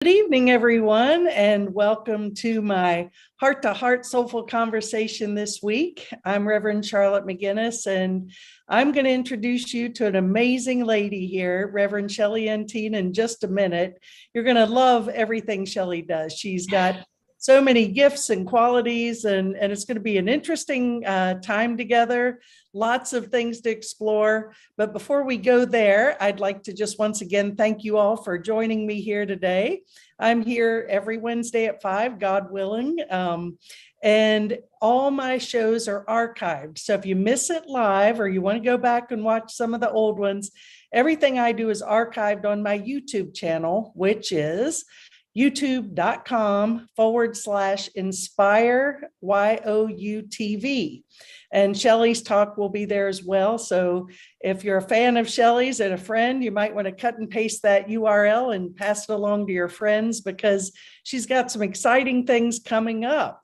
Good evening, everyone, and welcome to my heart-to-heart soulful conversation this week. I'm Reverend Charlotte McGinnis, and I'm going to introduce you to an amazing lady here, Reverend Shellie Enteen, in just a minute. You're going to love everything Shellie does. She's got so many gifts and qualities, and it's going to be an interesting time together. Lots of things to explore. But before we go there, I'd like to just once again thank you all for joining me here today. I'm here every Wednesday at 5, God willing. And all my shows are archived. So if you miss it live or you want to go back and watch some of the old ones, everything I do is archived on my YouTube channel, which is youtube.com/inspire YOUTV. And Shellie's talk will be there as well. So if you're a fan of Shellie's and a friend, you might want to cut and paste that URL and pass it along to your friends because she's got some exciting things coming up.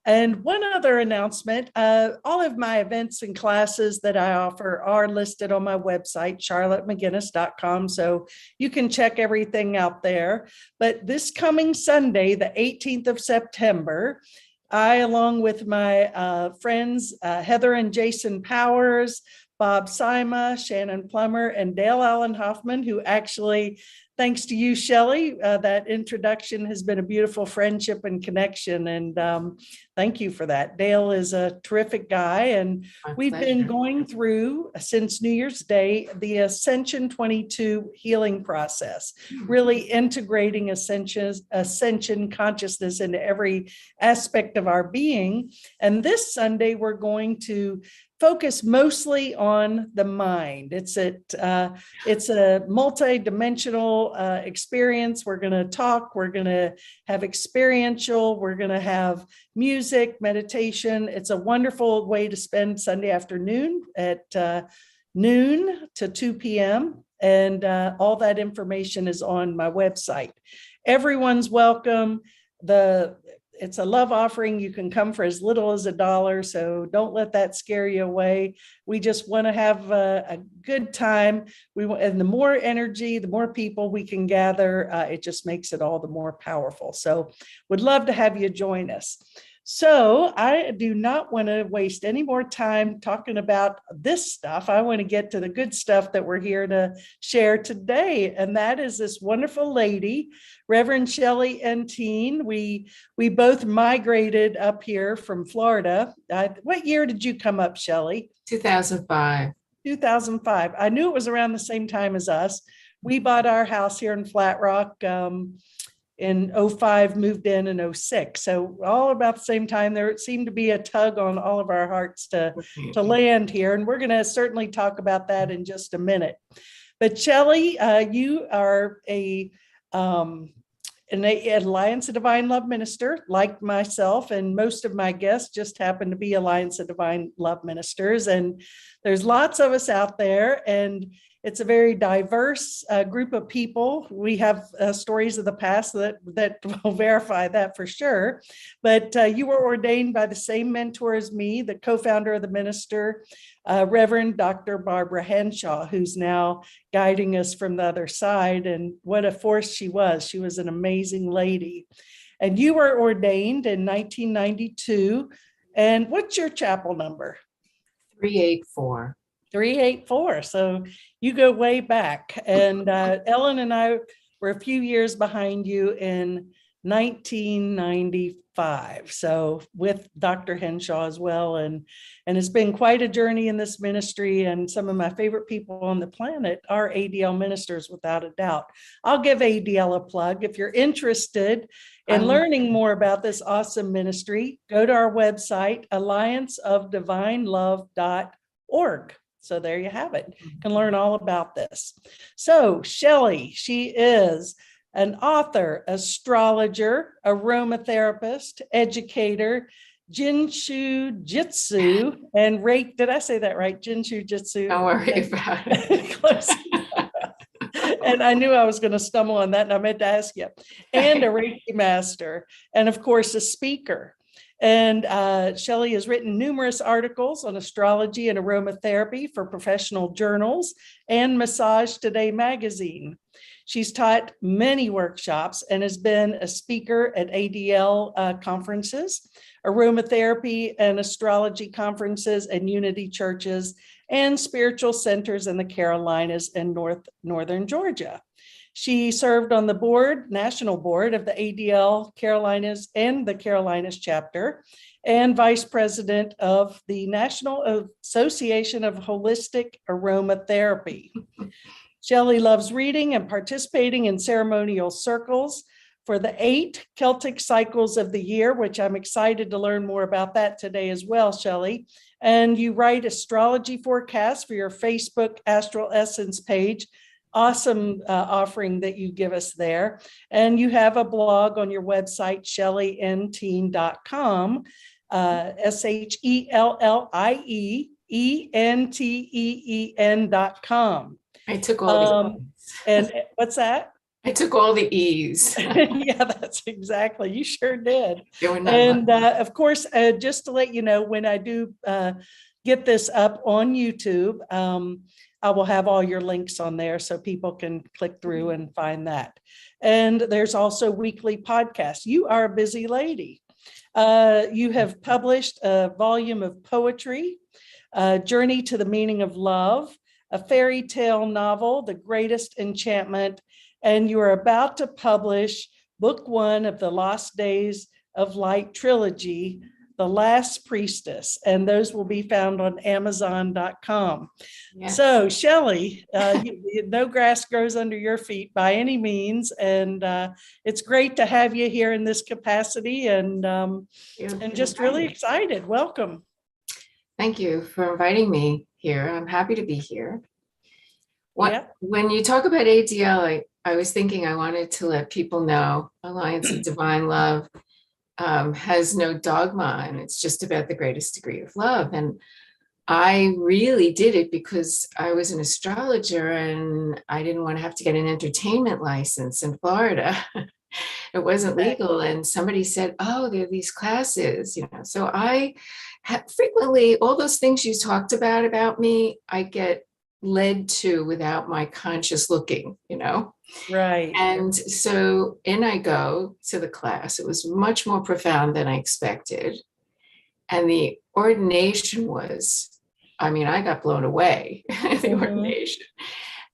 And one other announcement, all of my events and classes that I offer are listed on my website, charlottemcginnis.com. So you can check everything out there. But this coming Sunday, the 18th of September, I, along with my friends, Heather and Jason Powers, Bob Sima, Shannon Plummer, and Dale Allen Hoffman, who actually, thanks to you, Shellie, that introduction has been a beautiful friendship and connection. And thank you for that. Dale is a terrific guy. And we've been going through, since New Year's Day, the Ascension 22 healing process, really integrating ascension consciousness into every aspect of our being. And this Sunday, we're going to focus mostly on the mind. It's a multi-dimensional experience. We're going to talk, we're going to have experiential, we're going to have music, meditation. It's a wonderful way to spend Sunday afternoon at noon to 2 p.m. And all that information is on my website. Everyone's welcome. It's a love offering. You can come for as little as $1, so don't let that scare you away. We just want to have a good time. And the more energy, the more people we can gather, it just makes it all the more powerful. So would love to have you join us. So I do not want to waste any more time talking about this stuff. I want to get to the good stuff that we're here to share today. And that is this wonderful lady, Reverend Shellie Enteen. We both migrated up here from Florida. What year did you come up, Shellie? 2005. 2005. I knew it was around the same time as us. We bought our house here in Flat Rock in 05, moved in 06. So all about the same time. There seemed to be a tug on all of our hearts to land here. And we're going to certainly talk about that in just a minute. But Shellie, you are an Alliance of Divine Love minister, like myself, and most of my guests just happen to be Alliance of Divine Love ministers. And there's lots of us out there, and it's a very diverse group of people. We have stories of the past that will verify that for sure. But you were ordained by the same mentor as me, the co-founder of the minister, Reverend Dr. Barbara Henshaw, who's now guiding us from the other side. And what a force she was. She was an amazing lady. And you were ordained in 1992. And what's your chapel number? 384. 384. So you go way back. And Ellen and I were a few years behind you in 1995. So with Dr. Henshaw as well. And it's been quite a journey in this ministry. And some of my favorite people on the planet are ADL ministers, without a doubt. I'll give ADL a plug. If you're interested in learning more about this awesome ministry, go to our website, allianceofdivinelove.org. So there you have it. You can learn all about this. So Shellie, she is an author, astrologer, aromatherapist, educator, Jyutsu, and Reiki. Did I say that right? Jyutsu. Don't worry about it. Close. And I knew I was going to stumble on that, and I meant to ask you. And a Reiki master, and of course, a speaker. And Shellie has written numerous articles on astrology and aromatherapy for professional journals and Massage Today magazine. She's taught many workshops and has been a speaker at ADL conferences, aromatherapy and astrology conferences and unity churches, and spiritual centers in the Carolinas and northern Georgia. She served on the national board of the ADL Carolinas and the Carolinas chapter, and vice president of the National Association of Holistic Aromatherapy. Shellie loves reading and participating in ceremonial circles for the 8 Celtic cycles of the year, which I'm excited to learn more about that today as well, Shellie. And you write astrology forecasts for your Facebook Astral Essence page. Awesome offering that you give us there. And you have a blog on your website, ShellieEnteen.com, ShellieEnteen.com. I took all the E's. And what's that? I took all the E's. Yeah, that's exactly. You sure did. And of course, just to let you know, when I do get this up on YouTube, I will have all your links on there so people can click through and find that. And there's also weekly podcasts. You are a busy lady. You have published a volume of poetry, Journey to the Meaning of Love, a fairy tale novel, The Greatest Enchantment, and you are about to publish book 1 of the Lost Days of Light trilogy, The Last Priestess, and those will be found on Amazon.com. Yes. So Shellie, no grass grows under your feet by any means, and it's great to have you here in this capacity, and just really excited. Welcome. Thank you for inviting me here. I'm happy to be here. When you talk about ADL, I was thinking I wanted to let people know Alliance of Divine Love has no dogma, and it's just about the greatest degree of love. And I really did it because I was an astrologer and I didn't want to have to get an entertainment license in Florida. It wasn't legal. And somebody said, oh, there are these classes, So I frequently, all those things you talked about me, I get led to without my conscious looking, Right. And so in I go to the class. It was much more profound than I expected. And the ordination was, I got blown away, the ordination.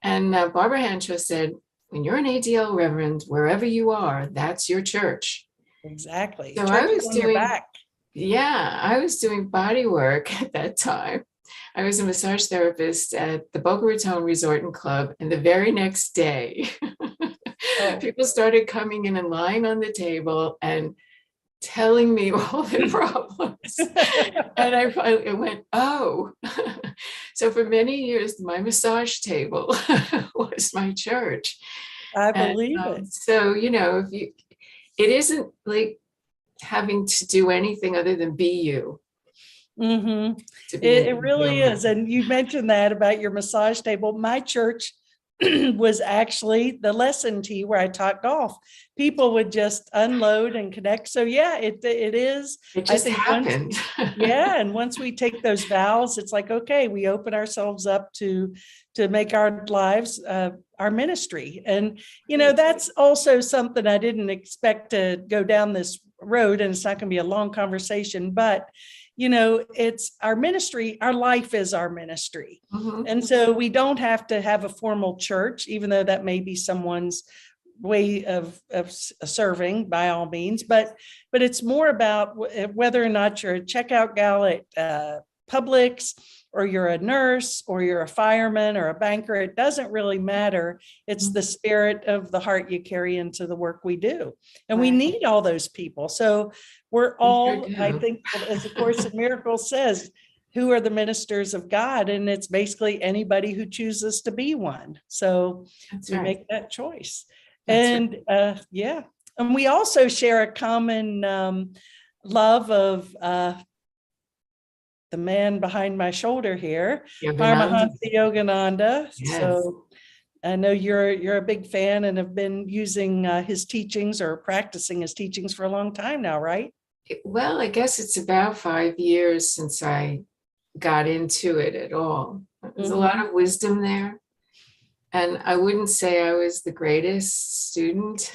And Barbara Hanshaw said, when you're an ADL reverend, wherever you are, that's your church. Exactly. So I was doing body work at that time. I was a massage therapist at the Boca Raton Resort and Club, and the very next day, people started coming in and lying on the table and telling me all their problems. And I finally went, oh. So for many years, my massage table was my church. I believe it. So, it isn't like having to do anything other than be you. Mm-hmm. It really is. And you mentioned that about your massage table. My church was actually the lesson tee where I taught golf. People would just unload and connect. So yeah, it is. It just happened. And once we take those vows, it's like, okay, we open ourselves up to make our lives our ministry. And that's also something I didn't expect to go down this road, and it's not going to be a long conversation, but it's our ministry. Our life is our ministry. Mm-hmm. And so we don't have to have a formal church, even though that may be someone's way of serving by all means, but it's more about whether or not you're a checkout gal at Publix, or you're a nurse, or you're a fireman or a banker. It doesn't really matter. It's the spirit of the heart you carry into the work we do. And we need all those people. So we're all, I think, as the Course in Miracles says, who are the ministers of God? And it's basically anybody who chooses to be one. So we make that choice. And and we also share a common love of the man behind my shoulder here, Paramahansa Yogananda. Yes. So I know you're a big fan and have been using his teachings or practicing his teachings for a long time now, right? Well, I guess it's about 5 years since I got into it at all. There's a lot of wisdom there. And I wouldn't say I was the greatest student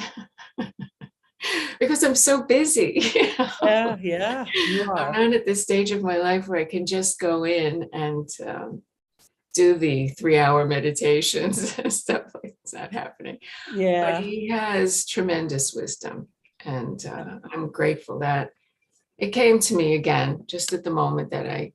because I'm so busy. Yeah, you I'm are. not at this stage of my life where I can just go in and do the 3-hour meditations and stuff like that. It's not happening. But Yeah, he has tremendous wisdom. And I'm grateful that it came to me again, just at the moment that I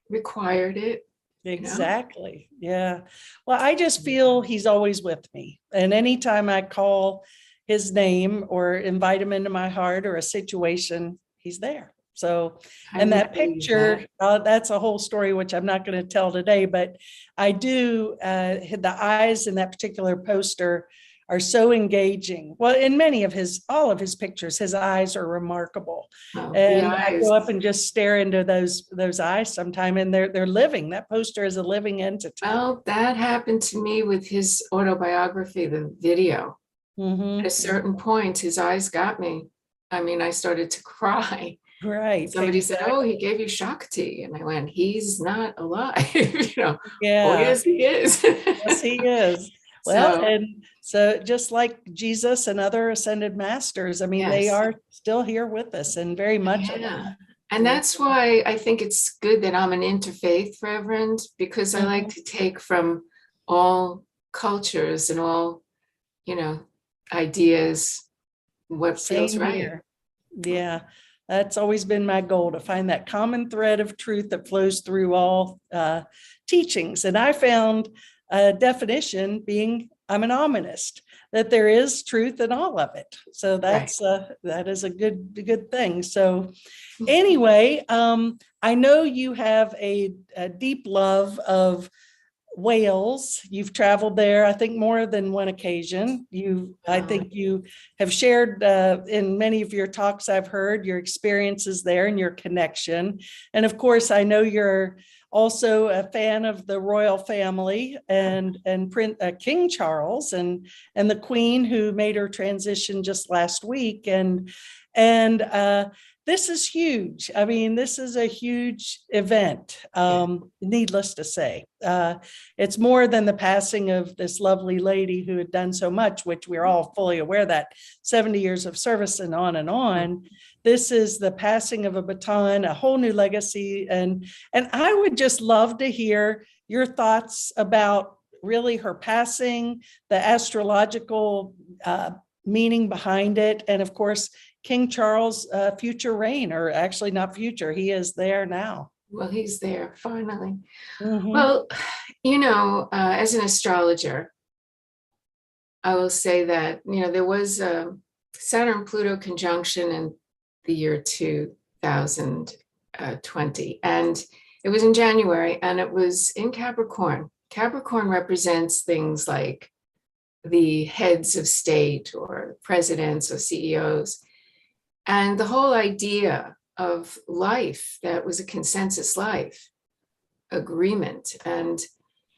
required it, you know? exactly. Yeah. Well, I just feel he's always with me. And anytime I call his name or invite him into my heart or a situation, he's there. So, I and would that believe picture, that. that's a whole story, which I'm not going to tell today, but I do, the eyes in that particular poster are so engaging. Well, in many of all of his pictures, his eyes are remarkable. Oh, the And I eyes. go up and just stare into those eyes sometime, and they're living. That poster is a living entity. Well, that happened to me with his autobiography, the video. At a Mm-hmm. certain point, his eyes got me. I mean, I started to cry. Right, Somebody said, "Oh, exactly. he gave you Shakti." And I went, "He's not alive." Oh, Yeah, yes, he is. yes, he is. Well, So, and so just like Jesus and other ascended masters, I mean, they yes, are still here with us and very much alive. yeah. And Yeah. that's why I think it's good that I'm an interfaith reverend, because I like Mhm. to take from all cultures and all, you know, ideas what feels Same right. here. Yeah, that's always been my goal, to find that common thread of truth that flows through all teachings. And I found a definition being, I'm an ominist, that there is truth in all of it. So Right. that is a good thing. So anyway, I know you have a deep love of Wales. You've traveled there, I think, more than one occasion. I Um, think you have shared in many of your talks I've heard your experiences there and your connection. And of course, I know you're also a fan of the royal family and King Charles and the Queen, who made her transition just last week. And this is huge. I mean, this is a huge event, yeah. needless to say. It's more than the passing of this lovely lady who had done so much, which we're all fully aware that 70 years of service and on and on. This is the passing of a baton, a whole new legacy. And I would just love to hear your thoughts about really her passing, the astrological meaning behind it, and of course, King Charles' future reign, or actually not future, he is there now. Well, he's there finally. Mm-hmm. Well, as an astrologer, I will say that, there was a Saturn Pluto conjunction in the year 2020, and it was in January, and it was in Capricorn. Capricorn represents things like the heads of state or presidents or CEOs. And the whole idea of life that was a consensus life agreement. And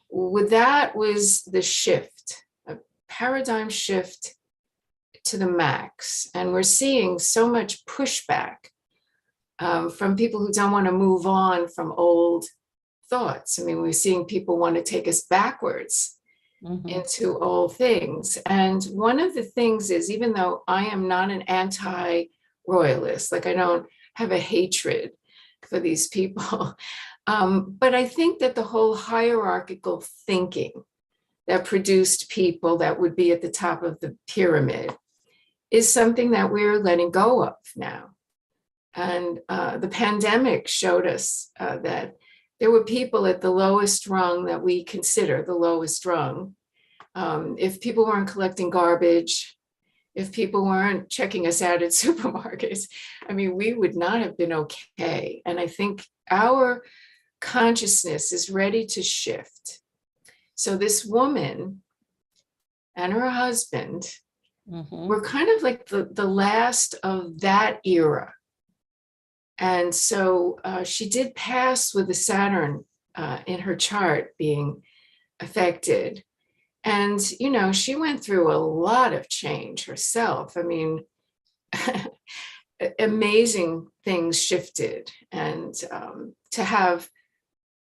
with that was the shift, a paradigm shift to the max. And we're seeing so much pushback from people who don't want to move on from old thoughts. I mean, we're seeing people want to take us backwards Mm-hmm. into old things. And one of the things is, even though I am not an anti-royalist, like I don't have a hatred for these people, but I think that the whole hierarchical thinking that produced people that would be at the top of the pyramid is something that we're letting go of now. And the pandemic showed us that there were people at the lowest rung that we consider the lowest rung. If people weren't collecting garbage, if people weren't checking us out at supermarkets, I mean, we would not have been okay. And I think our consciousness is ready to shift. So this woman and her husband Mm-hmm. were kind of like the last of that era. And so she did pass with the Saturn in her chart being affected. And, she went through a lot of change herself. I mean, amazing things shifted. And to have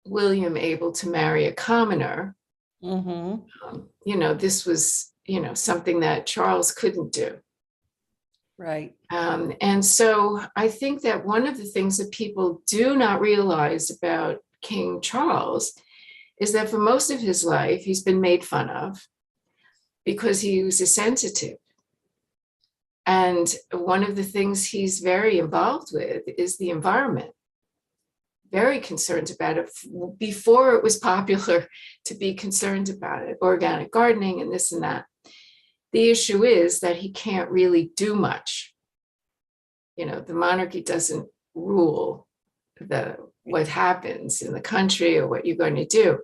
William able to marry a commoner Mm-hmm. This was, something that Charles couldn't do. Right. And so I think that one of the things that people do not realize about King Charles is that for most of his life, he's been made fun of because he was a sensitive. And one of the things he's very involved with is the environment. Very concerned about it before it was popular to be concerned about it, organic gardening and this and that. The issue is that he can't really do much. The monarchy doesn't rule what happens in the country or what you're going to do.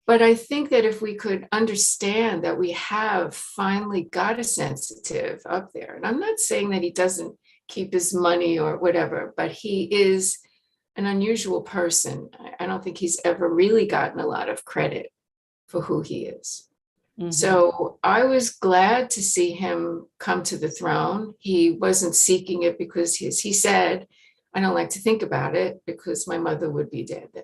But I think that if we could understand that we have finally got a sensitive up there, and I'm not saying that he doesn't keep his money or whatever, but he is an unusual person. I don't think he's ever really gotten a lot of credit for who he is. Mm-hmm. So I was glad to see him come to the throne. He wasn't seeking it because he said, I don't like to think about it because my mother would be dead then.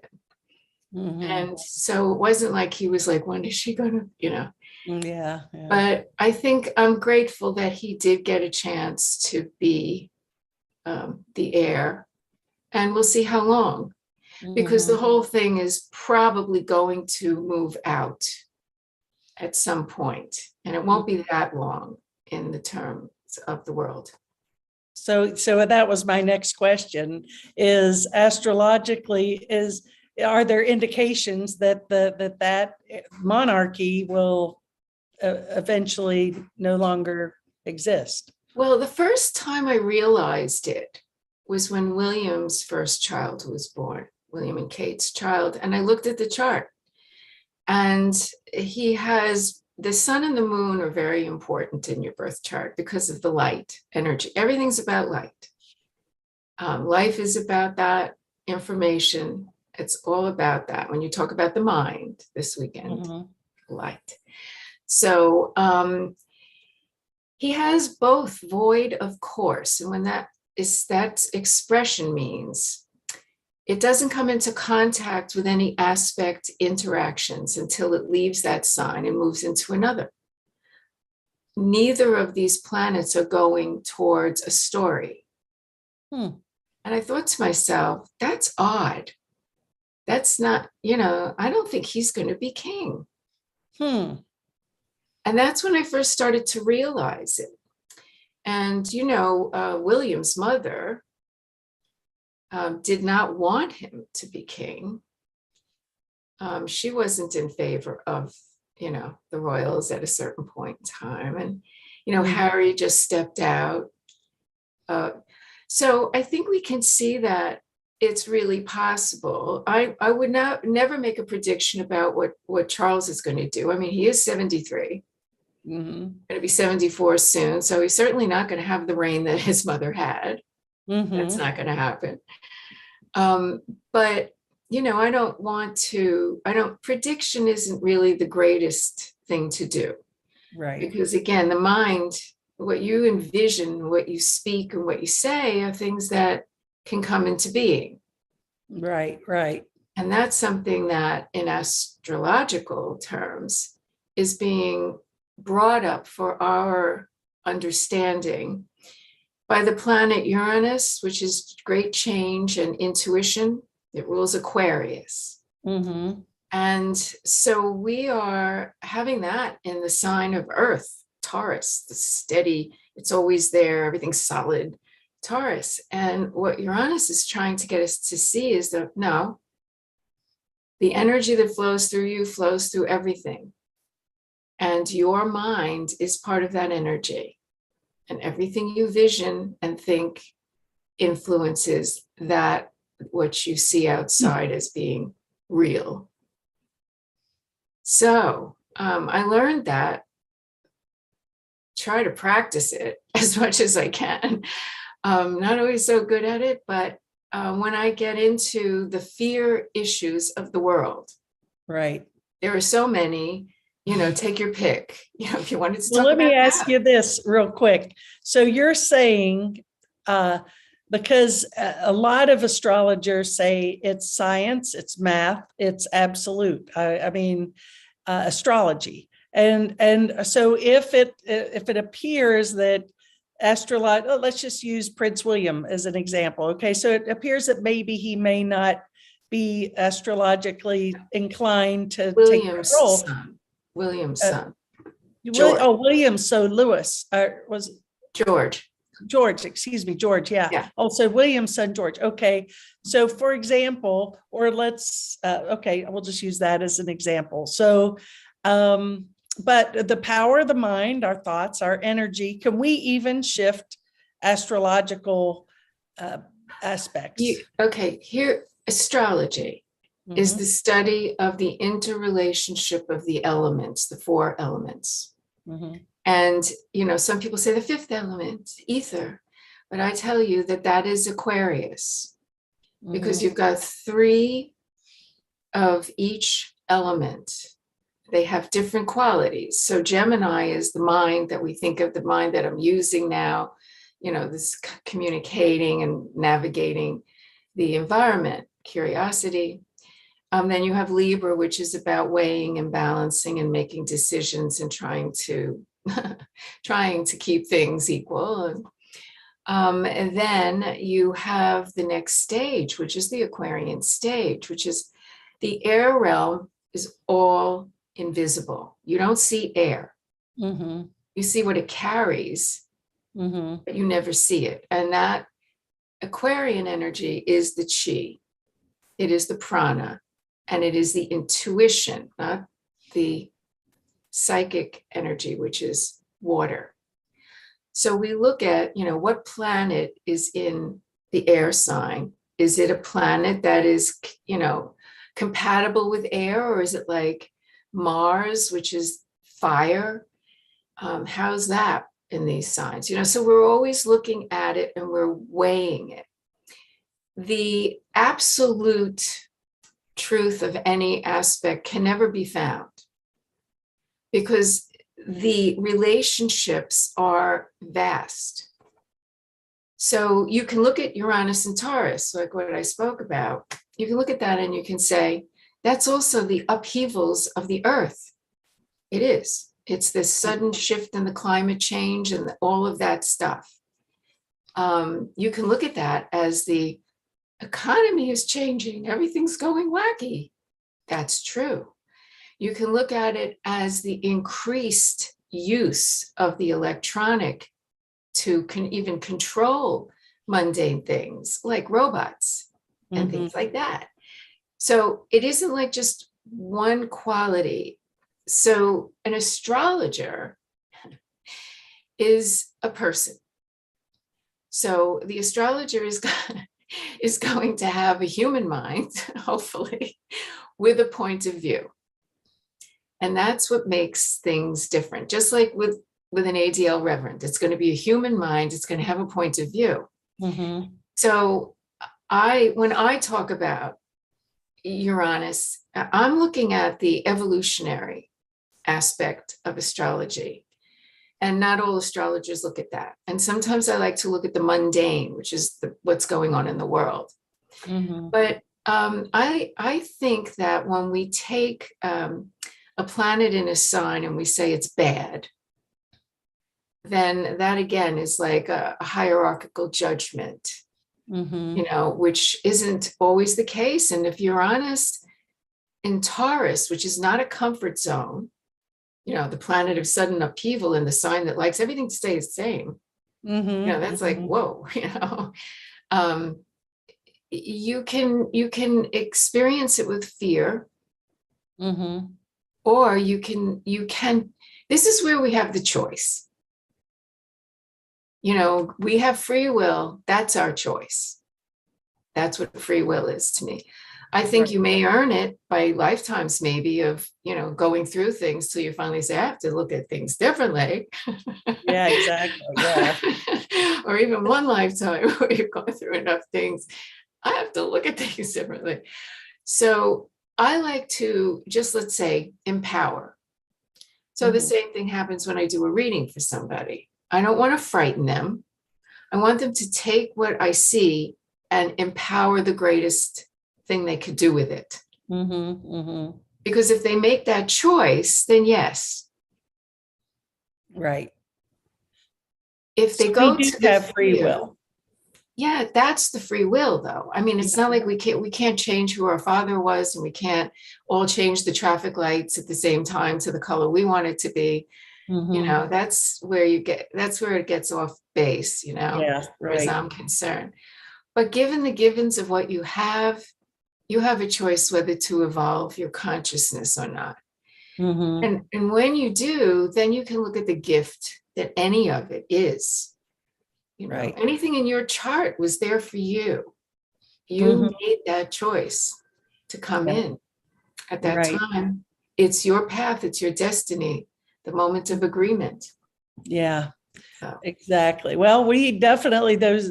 Mm-hmm. And so it wasn't like he was like, when is she gonna, Yeah. But I think I'm grateful that he did get a chance to be the heir, and we'll see how long, because the whole thing is probably going to move out at some point, and it won't be that long in the terms of the world. So that was my next question: is astrologically, are there indications that that monarchy will eventually no longer exist? Well, the first time I realized it was when William's first child was born, William and Kate's child, and I looked at the chart. And he has the sun and the moon are very important in your birth chart because of the light energy. Everything's about light. Life is about that information. It's all about that. When you talk about the mind this weekend, light. So he has both void of course. And when that expression means it doesn't come into contact with any aspect interactions until it leaves that sign and moves into another. Neither of these planets are going towards a story. And I thought to myself, that's odd. That's not, I don't think he's going to be king. And that's when I first started to realize it. And, William's mother did not want him to be king. She wasn't in favor of, the royals at a certain point in time. And, Harry just stepped out. So I think we can see that it's really possible. I would never make a prediction about what Charles is going to do. I mean, he is 73. Going to be 74 soon. So he's certainly not going to have the reign that his mother had. That's not going to happen. But, prediction isn't really the greatest thing to do. Right. Because again, the mind, what you envision, what you speak and what you say are things that can come into being. Right. And that's something that in astrological terms is being brought up for our understanding by the planet Uranus, which is great change and intuition. It rules Aquarius. And so we are having that in the sign of Earth, Taurus, the steady, it's always there, everything's solid, Taurus. And what Uranus is trying to get us to see is that, no, the energy that flows through you flows through everything. And your mind is part of that energy. And everything you vision and think influences that, what you see outside as being real. So I learned that, try to practice it as much as I can. Not always so good at it, but when I get into the fear issues of the world, right, there are so many. Take your pick. If you wanted to talk about let me ask that. You this real quick. So you're saying, because a lot of astrologers say it's science, it's math, it's absolute. I mean, astrology. And so if it appears that astrology, let's just use Prince William as an example. Okay, so it appears that maybe he may not be astrologically inclined to take the role. William's son. George. William. So Lewis was George, excuse me, George. Yeah. Also William's son, George. Okay. So for example, or let's, okay, we'll just use that as an example. So, but the power of the mind, our thoughts, our energy, can we even shift astrological aspects? Here, astrology is the study of the interrelationship of the elements, the 4 elements. And, some people say the 5th element, ether, but I tell you that is Aquarius, because you've got 3 of each element. They have different qualities. So Gemini is the mind that we think of, the mind that I'm using now, this communicating and navigating the environment, curiosity. Then you have Libra, which is about weighing and balancing and making decisions and trying to keep things equal. And then you have the next stage, which is the Aquarian stage, which is the air realm is all invisible. You don't see air. You see what it carries, but you never see it. And that Aquarian energy is the chi. It is the prana. And it is the intuition, not the psychic energy, which is water. So we look at, what planet is in the air sign. Is it a planet that is, compatible with air, or is it like Mars, which is fire? How's that in these signs? So we're always looking at it and we're weighing it. The absolute truth of any aspect can never be found, because the relationships are vast. So you can look at Uranus and Taurus, like what I spoke about. You can look at that and you can say, that's also the upheavals of the earth. It is. It's this sudden shift in the climate change and all of that stuff. You can look at that as the economy is changing, everything's going wacky. That's true. You can look at it as the increased use of the electronic to even control mundane things like robots and things like that. So it isn't like just one quality. So an astrologer is a person. So the astrologer is going to have a human mind, hopefully, with a point of view. And that's what makes things different. Just like with an ADL reverend, it's going to be a human mind, it's going to have a point of view. So when I talk about Uranus, I'm looking at the evolutionary aspect of astrology. And not all astrologers look at that. And sometimes I like to look at the mundane, which is what's going on in the world. But I think that when we take a planet in a sign and we say it's bad, then that again is like a hierarchical judgment, which isn't always the case. And if you're honest, in Taurus, which is not a comfort zone, the planet of sudden upheaval in the sign that likes everything to stay the same, that's like, whoa, you can experience it with fear, or you can, this is where we have the choice. We have free will. That's our choice. That's what free will is to me. I think you may earn it by lifetimes, maybe, of, going through things till you finally say, I have to look at things differently. Yeah, exactly. Yeah. Or even one lifetime where you've gone through enough things. I have to look at things differently. So I like to just, let's say, empower. So the same thing happens when I do a reading for somebody. I don't want to frighten them. I want them to take what I see and empower the greatest thing they could do with it. Because if they make that choice, then yes. Right. If they So go we do to the have free fear, will. yeah, that's the free will, though. I mean, it's Yeah. not like we can't change who our father was, and we can't all change the traffic lights at the same time to the color we want it to be. Mhm. That's where it gets off base, Yeah, as far as right. I'm concerned. But given the givens of what you have a choice whether to evolve your consciousness or not. Mhm. And when you do, then you can look at the gift that any of it is. Right. Anything in your chart was there for you. You Mhm. made that choice to come Yeah, in at that right. time. It's your path, it's your destiny, the moment of agreement. Yeah, So, exactly. Well, we definitely there's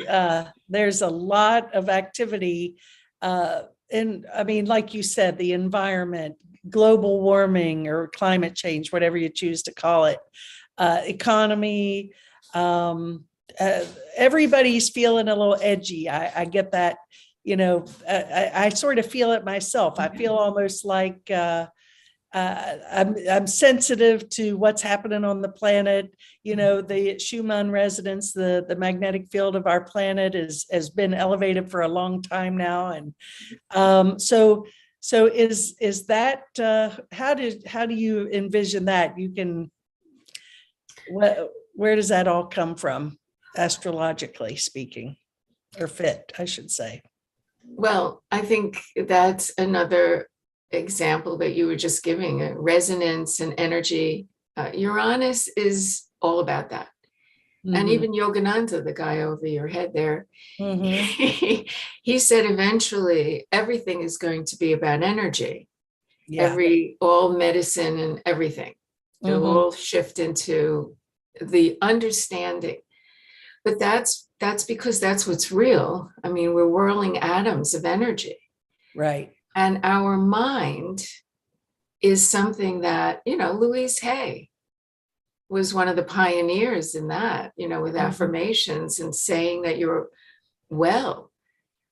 a lot of activity and I mean, like you said, the environment, global warming or climate change, whatever you choose to call it, economy, um, uh, everybody's feeling a little edgy. I get that, I sort of feel it myself. I feel almost like I'm sensitive to what's happening on the planet. The Schumann resonance, the magnetic field of our planet has been elevated for a long time now, and so is that how do you envision that? Where does that all come from, astrologically speaking, or fit, I should say? well, I think that's another example that you were just giving, resonance and energy. Uranus is all about that. And Mm-hmm. even Yogananda, the guy over your head there, Mm-hmm. he said eventually everything is going to be about energy. Yeah. All medicine and everything. It'll Mm-hmm. all shift into the understanding. But that's because that's what's real. I mean, we're whirling atoms of energy. Right. And our mind is something that, Louise Hay was one of the pioneers in that, with Mm-hmm. affirmations and saying that you're well,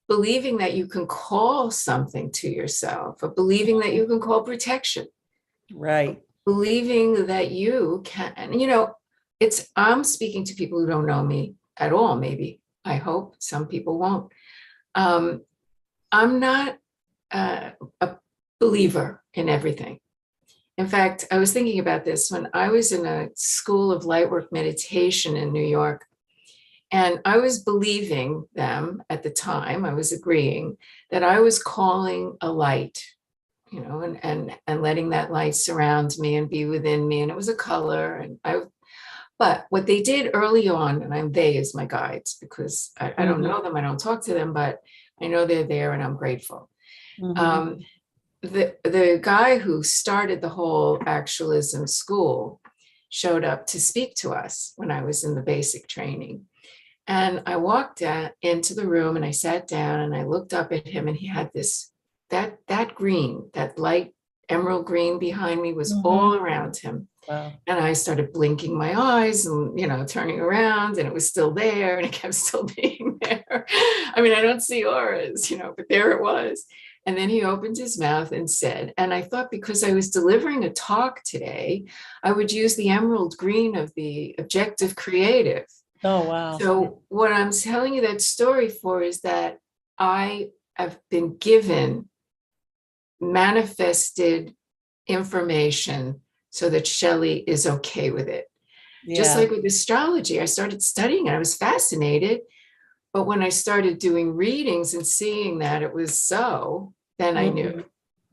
believing that you can call something to yourself, or believing that you can call protection, Right. believing that you can, I'm speaking to people who don't know me at all, maybe. I hope some people won't. Um, I'm not a believer in everything. In fact, I was thinking about this when I was in a school of lightwork meditation in New York, and I was believing them at the time. I was agreeing that I was calling a light, and letting that light surround me and be within me. And it was a color. But what they did early on, and they as my guides, because I don't Mm-hmm. know them, I don't talk to them, but I know they're there and I'm grateful. Mm-hmm. Um, the guy who started the whole actualism school showed up to speak to us when I was in the basic training. And I walked into the room and I sat down and I looked up at him, and he had that green, that light emerald green behind me was Mm-hmm. all around him. Wow. And I started blinking my eyes and, turning around, and it was still there and it kept still being there. I mean, I don't see auras, but there it was. And then he opened his mouth and said, and I thought because I was delivering a talk today, I would use the emerald green of the objective creative. Oh, wow. So, what I'm telling you that story for is that I have been given manifested information so that Shellie is okay with it. Just Yeah. like with astrology, I started studying it. I was fascinated. But when I started doing readings and seeing that it was so, then I knew. Mhm.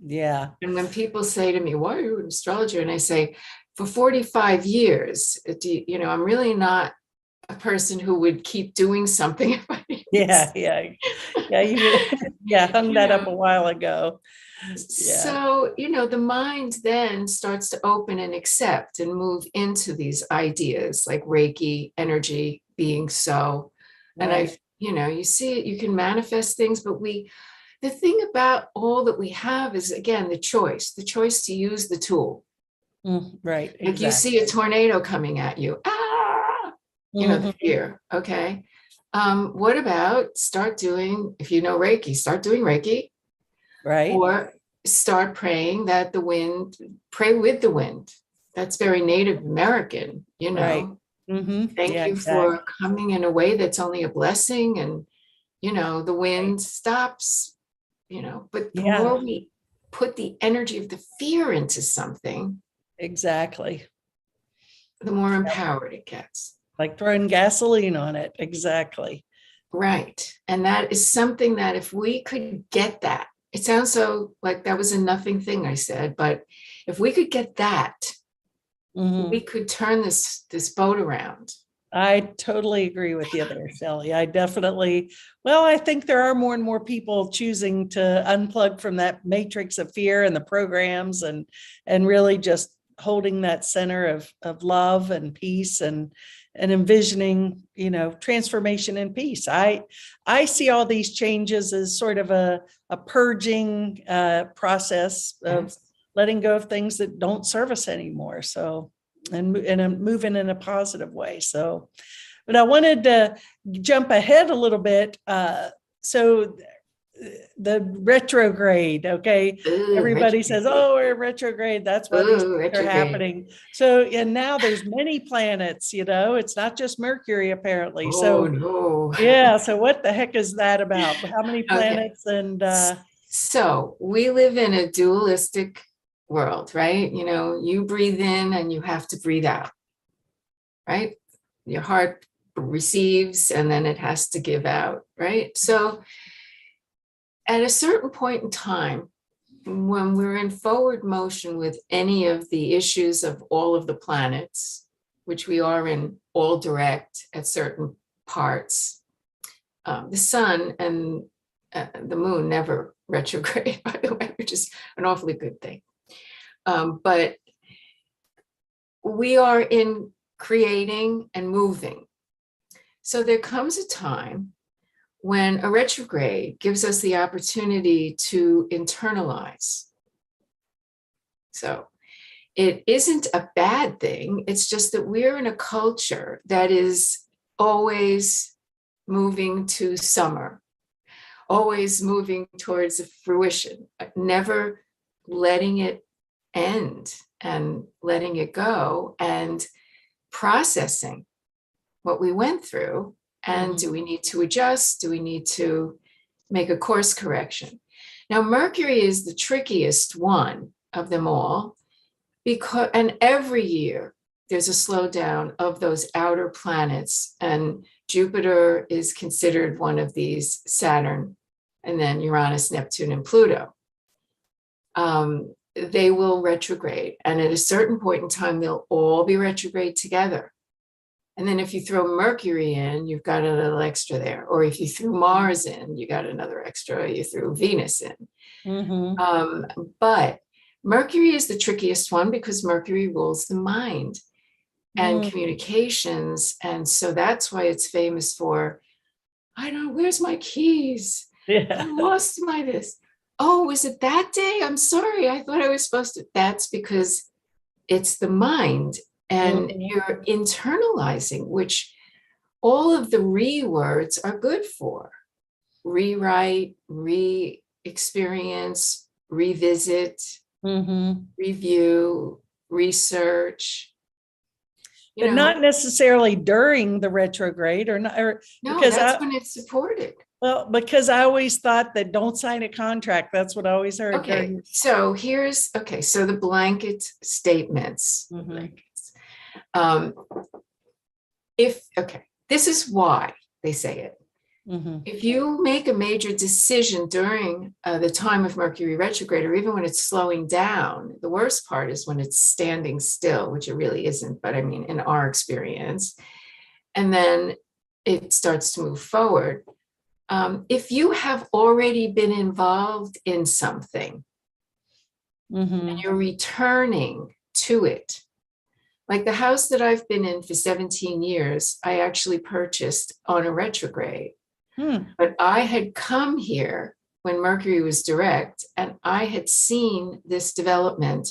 Yeah. And when people say to me, why are you an astrologer? And I say, for 45 years, I'm really not a person who would keep doing something if I didn't. Yeah. Yeah. Yeah. Yeah. Hung You that up a know, while ago. Yeah. so, the mind then starts to open and accept and move into these ideas like Reiki, energy being so. And Right. you see it, you can manifest things, but the thing about all that we have is, again, the choice to use the tool. Right. Like you see a Exactly. tornado coming at you, the Mhm. fear. Okay. What about start doing, if you know Reiki, start doing Reiki, Right. or start praying that the wind, pray with the wind. That's very Native American, you Right. know. Mm-hmm. Thank Yeah, you exactly. for coming in a way that's only a blessing. And, you know, the wind stops, you know, but the Yeah, more we put the energy of the fear into something, exactly. the more empowered it gets. Like throwing gasoline on it. Exactly. Right. And that is something that if we could get that, it sounds so like that was a nothing thing I said, but if we could get that, we Mhm. could turn this boat around. I totally agree with you there, Shellie. I definitely, well, I think there are more and more people choosing to unplug from that matrix of fear and the programs and really just holding that center of love and peace and envisioning, you know, transformation and peace. I see all these changes as sort of a purging process of Yes. letting go of things that don't serve us anymore. So and I'm moving in a positive way. So, but I wanted to jump ahead a little bit. So the retrograde, okay. Ooh, Everybody retrograde. says, oh, we're in retrograde. That's why these Ooh, things are retrograde. happening. So, and now there's many planets, you know, it's not just Mercury apparently. Oh So no. yeah. So what the heck is that about? How many Okay. planets and, So we live in a dualistic world, right? You know, you breathe in and you have to breathe out, right? Your heart receives and then it has to give out, right? So at a certain point in time, when we're in forward motion with any of the issues of all of the planets, which we are in all direct at certain parts, the sun and the moon never retrograde, by the way, which is an awfully good thing. But we are in creating and moving. So there comes a time when a retrograde gives us the opportunity to internalize. So it isn't a bad thing. It's just that we're in a culture that is always moving to summer, always moving towards fruition, never letting it end and letting it go and processing what we went through. And do we need to adjust? Do we need to make a course correction? Now, Mercury is the trickiest one of them all because, and every year there's a slowdown of those outer planets, and Jupiter is considered one of these, Saturn, and then Uranus, Neptune, and Pluto. They will retrograde, and at a certain point in time, they'll all be retrograde together. And then if you throw Mercury in, you've got a little extra there. Or if you threw Mars in, you got another extra. You threw Venus in. But Mercury is the trickiest one because Mercury rules the mind and communications. And so that's why it's famous for, I don't know, where's my keys? yeah. I lost my this. Oh, was it that day? I'm sorry. I thought I was supposed to. That's because it's the mind and you're internalizing, which all of the words are good for. Rewrite, re-experience, revisit, review, research. But not necessarily during the retrograde or not, or No, because that's when it's supported. well, because I always thought that don't sign a contract. That's what I always heard. Okay, so here's, okay, so the blanket statements. Okay, this is why they say it. If you make a major decision during the time of Mercury retrograde, or even when it's slowing down, the worst part is when it's standing still, which it really isn't, but I mean, in our experience, and then it starts to move forward. If you have already been involved in something and you're returning to it, like the house that I've been in for 17 years, I actually purchased on a retrograde. But I had come here when Mercury was direct, and I had seen this development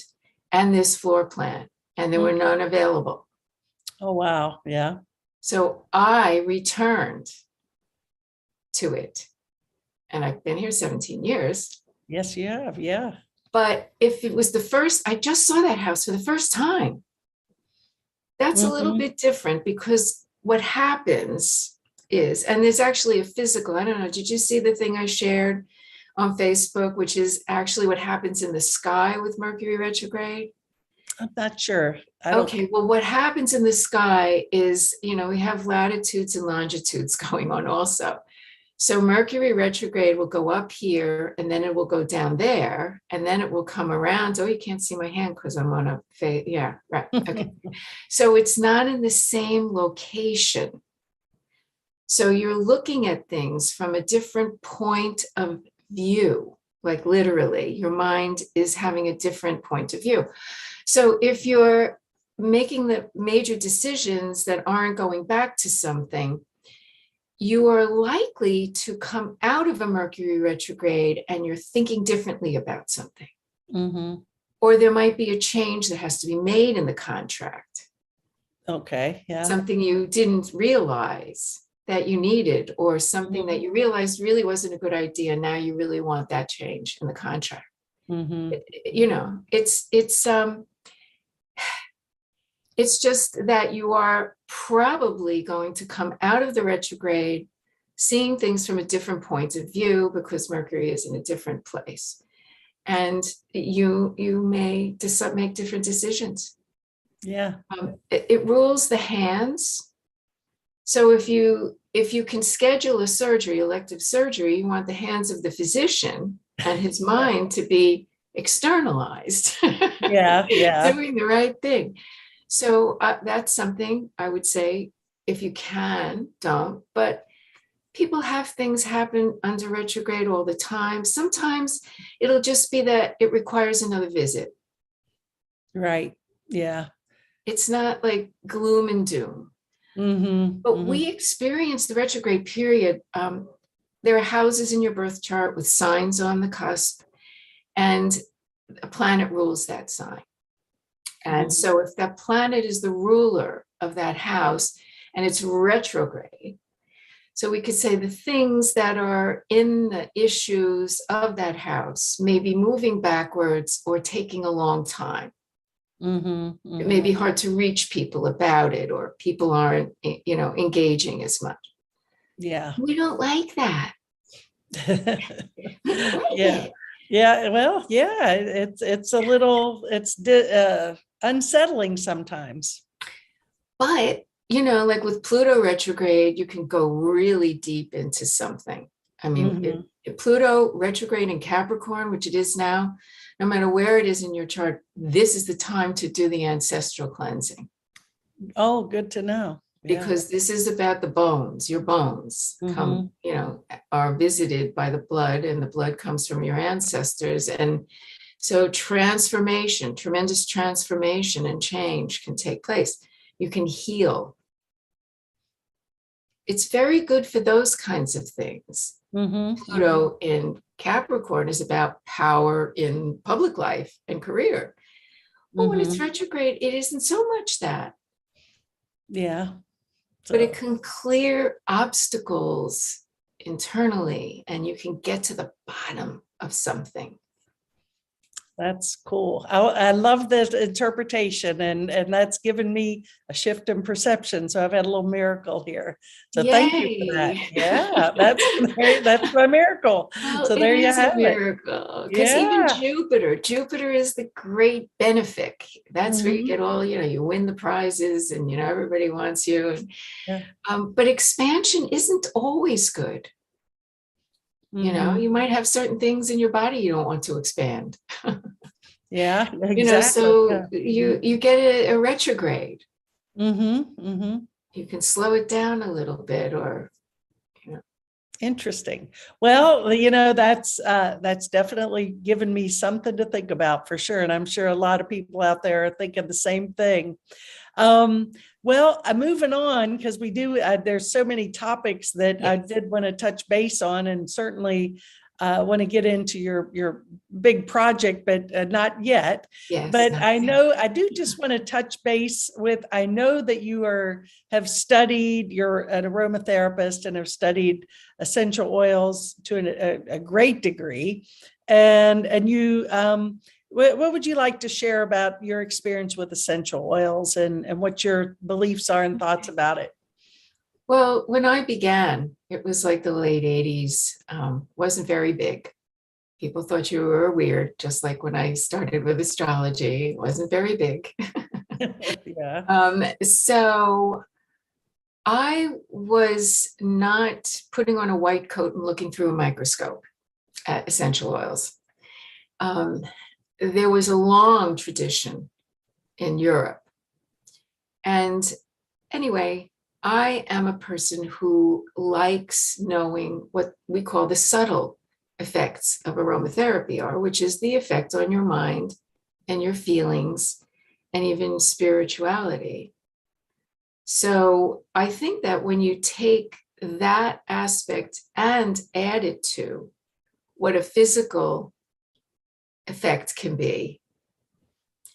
and this floor plan, and there were none available. Oh, wow. Yeah. So I returned to it, and I've been here 17 years. Yes, you have. Yeah. But if it was I just saw that house for the first time. That's a little bit different, because what happens is, and there's actually a physical, I don't know, did you see the thing I shared on Facebook, which is actually what happens in the sky with Mercury retrograde? I'm not sure. I don't. Okay, well, what happens in the sky is, we have latitudes and longitudes going on also. So Mercury retrograde will go up here, and then it will go down there, and then it will come around. Oh, you can't see my hand because I'm on a face. Yeah, right. Okay. So it's not in the same location. So you're looking at things from a different point of view, like literally, your mind is having a different point of view. So if you're making the major decisions that aren't going back to something, you are likely to come out of a Mercury retrograde and you're thinking differently about something. Or there might be a change that has to be made in the contract. Okay, yeah. Something you didn't realize that you needed, or something that you realized really wasn't a good idea. Now you really want that change in the contract. It's just that you are probably going to come out of the retrograde seeing things from a different point of view, because Mercury is in a different place. And you may make different decisions. Yeah. It rules the hands. So if you can schedule a surgery, elective surgery, you want the hands of the physician and his mind to be externalized. Yeah. Doing the right thing. So that's something I would say, if you can, don't. But people have things happen under retrograde all the time. Sometimes it'll just be that it requires another visit. Right. Yeah. It's not like gloom and doom. But we experience the retrograde period. There are houses in your birth chart with signs on the cusp, and a planet rules that sign. And so if that planet is the ruler of that house and it's retrograde, so we could say the things that are in the issues of that house may be moving backwards or taking a long time. It may be hard to reach people about it, or people aren't, engaging as much. Yeah. We don't like that. We don't like it. Yeah. Well, yeah, it's a little, unsettling sometimes. But, like with Pluto retrograde, you can go really deep into something. I mean, if Pluto retrograde in Capricorn, which it is now, no matter where it is in your chart, this is the time to do the ancestral cleansing. Oh, good to know. Yeah. Because this is about the bones. Your bones come, are visited by the blood, and the blood comes from your ancestors. And so transformation, tremendous transformation and change can take place. You can heal. It's very good for those kinds of things. Pluto in Capricorn is about power in public life and career. But when it's retrograde, it isn't so much that. Yeah. But it can clear obstacles internally, and you can get to the bottom of something. That's cool. I love this interpretation, and that's given me a shift in perception. So I've had a little miracle here. So thank you for that. Yeah, that's my miracle. Well, so there you have it. Miracle, because even Jupiter is the great benefic. That's where you get all, you win the prizes, and everybody wants you. But expansion isn't always good. You might have certain things in your body you don't want to expand. Yeah, exactly. So you get a retrograde. You can slow it down a little bit, or Interesting. Well, that's definitely given me something to think about, for sure. And I'm sure a lot of people out there are thinking the same thing. Well, moving on, because we do, there's so many topics that I did want to touch base on, and certainly want to get into your big project, but not yet. But I do just want to touch base with, I know that you have studied, you're an aromatherapist and have studied essential oils to a great degree. And you, what would you like to share about your experience with essential oils and what your beliefs are and thoughts about it? Well, when I began, it was like the late 80s, wasn't very big. People thought you were weird, just like when I started with astrology, it wasn't very big. Yeah. So I was not putting on a white coat and looking through a microscope at essential oils. There was a long tradition in Europe. And anyway, I am a person who likes knowing what we call the subtle effects of aromatherapy are, which is the effect on your mind and your feelings and even spirituality. So I think that when you take that aspect and add it to what a physical effect can be,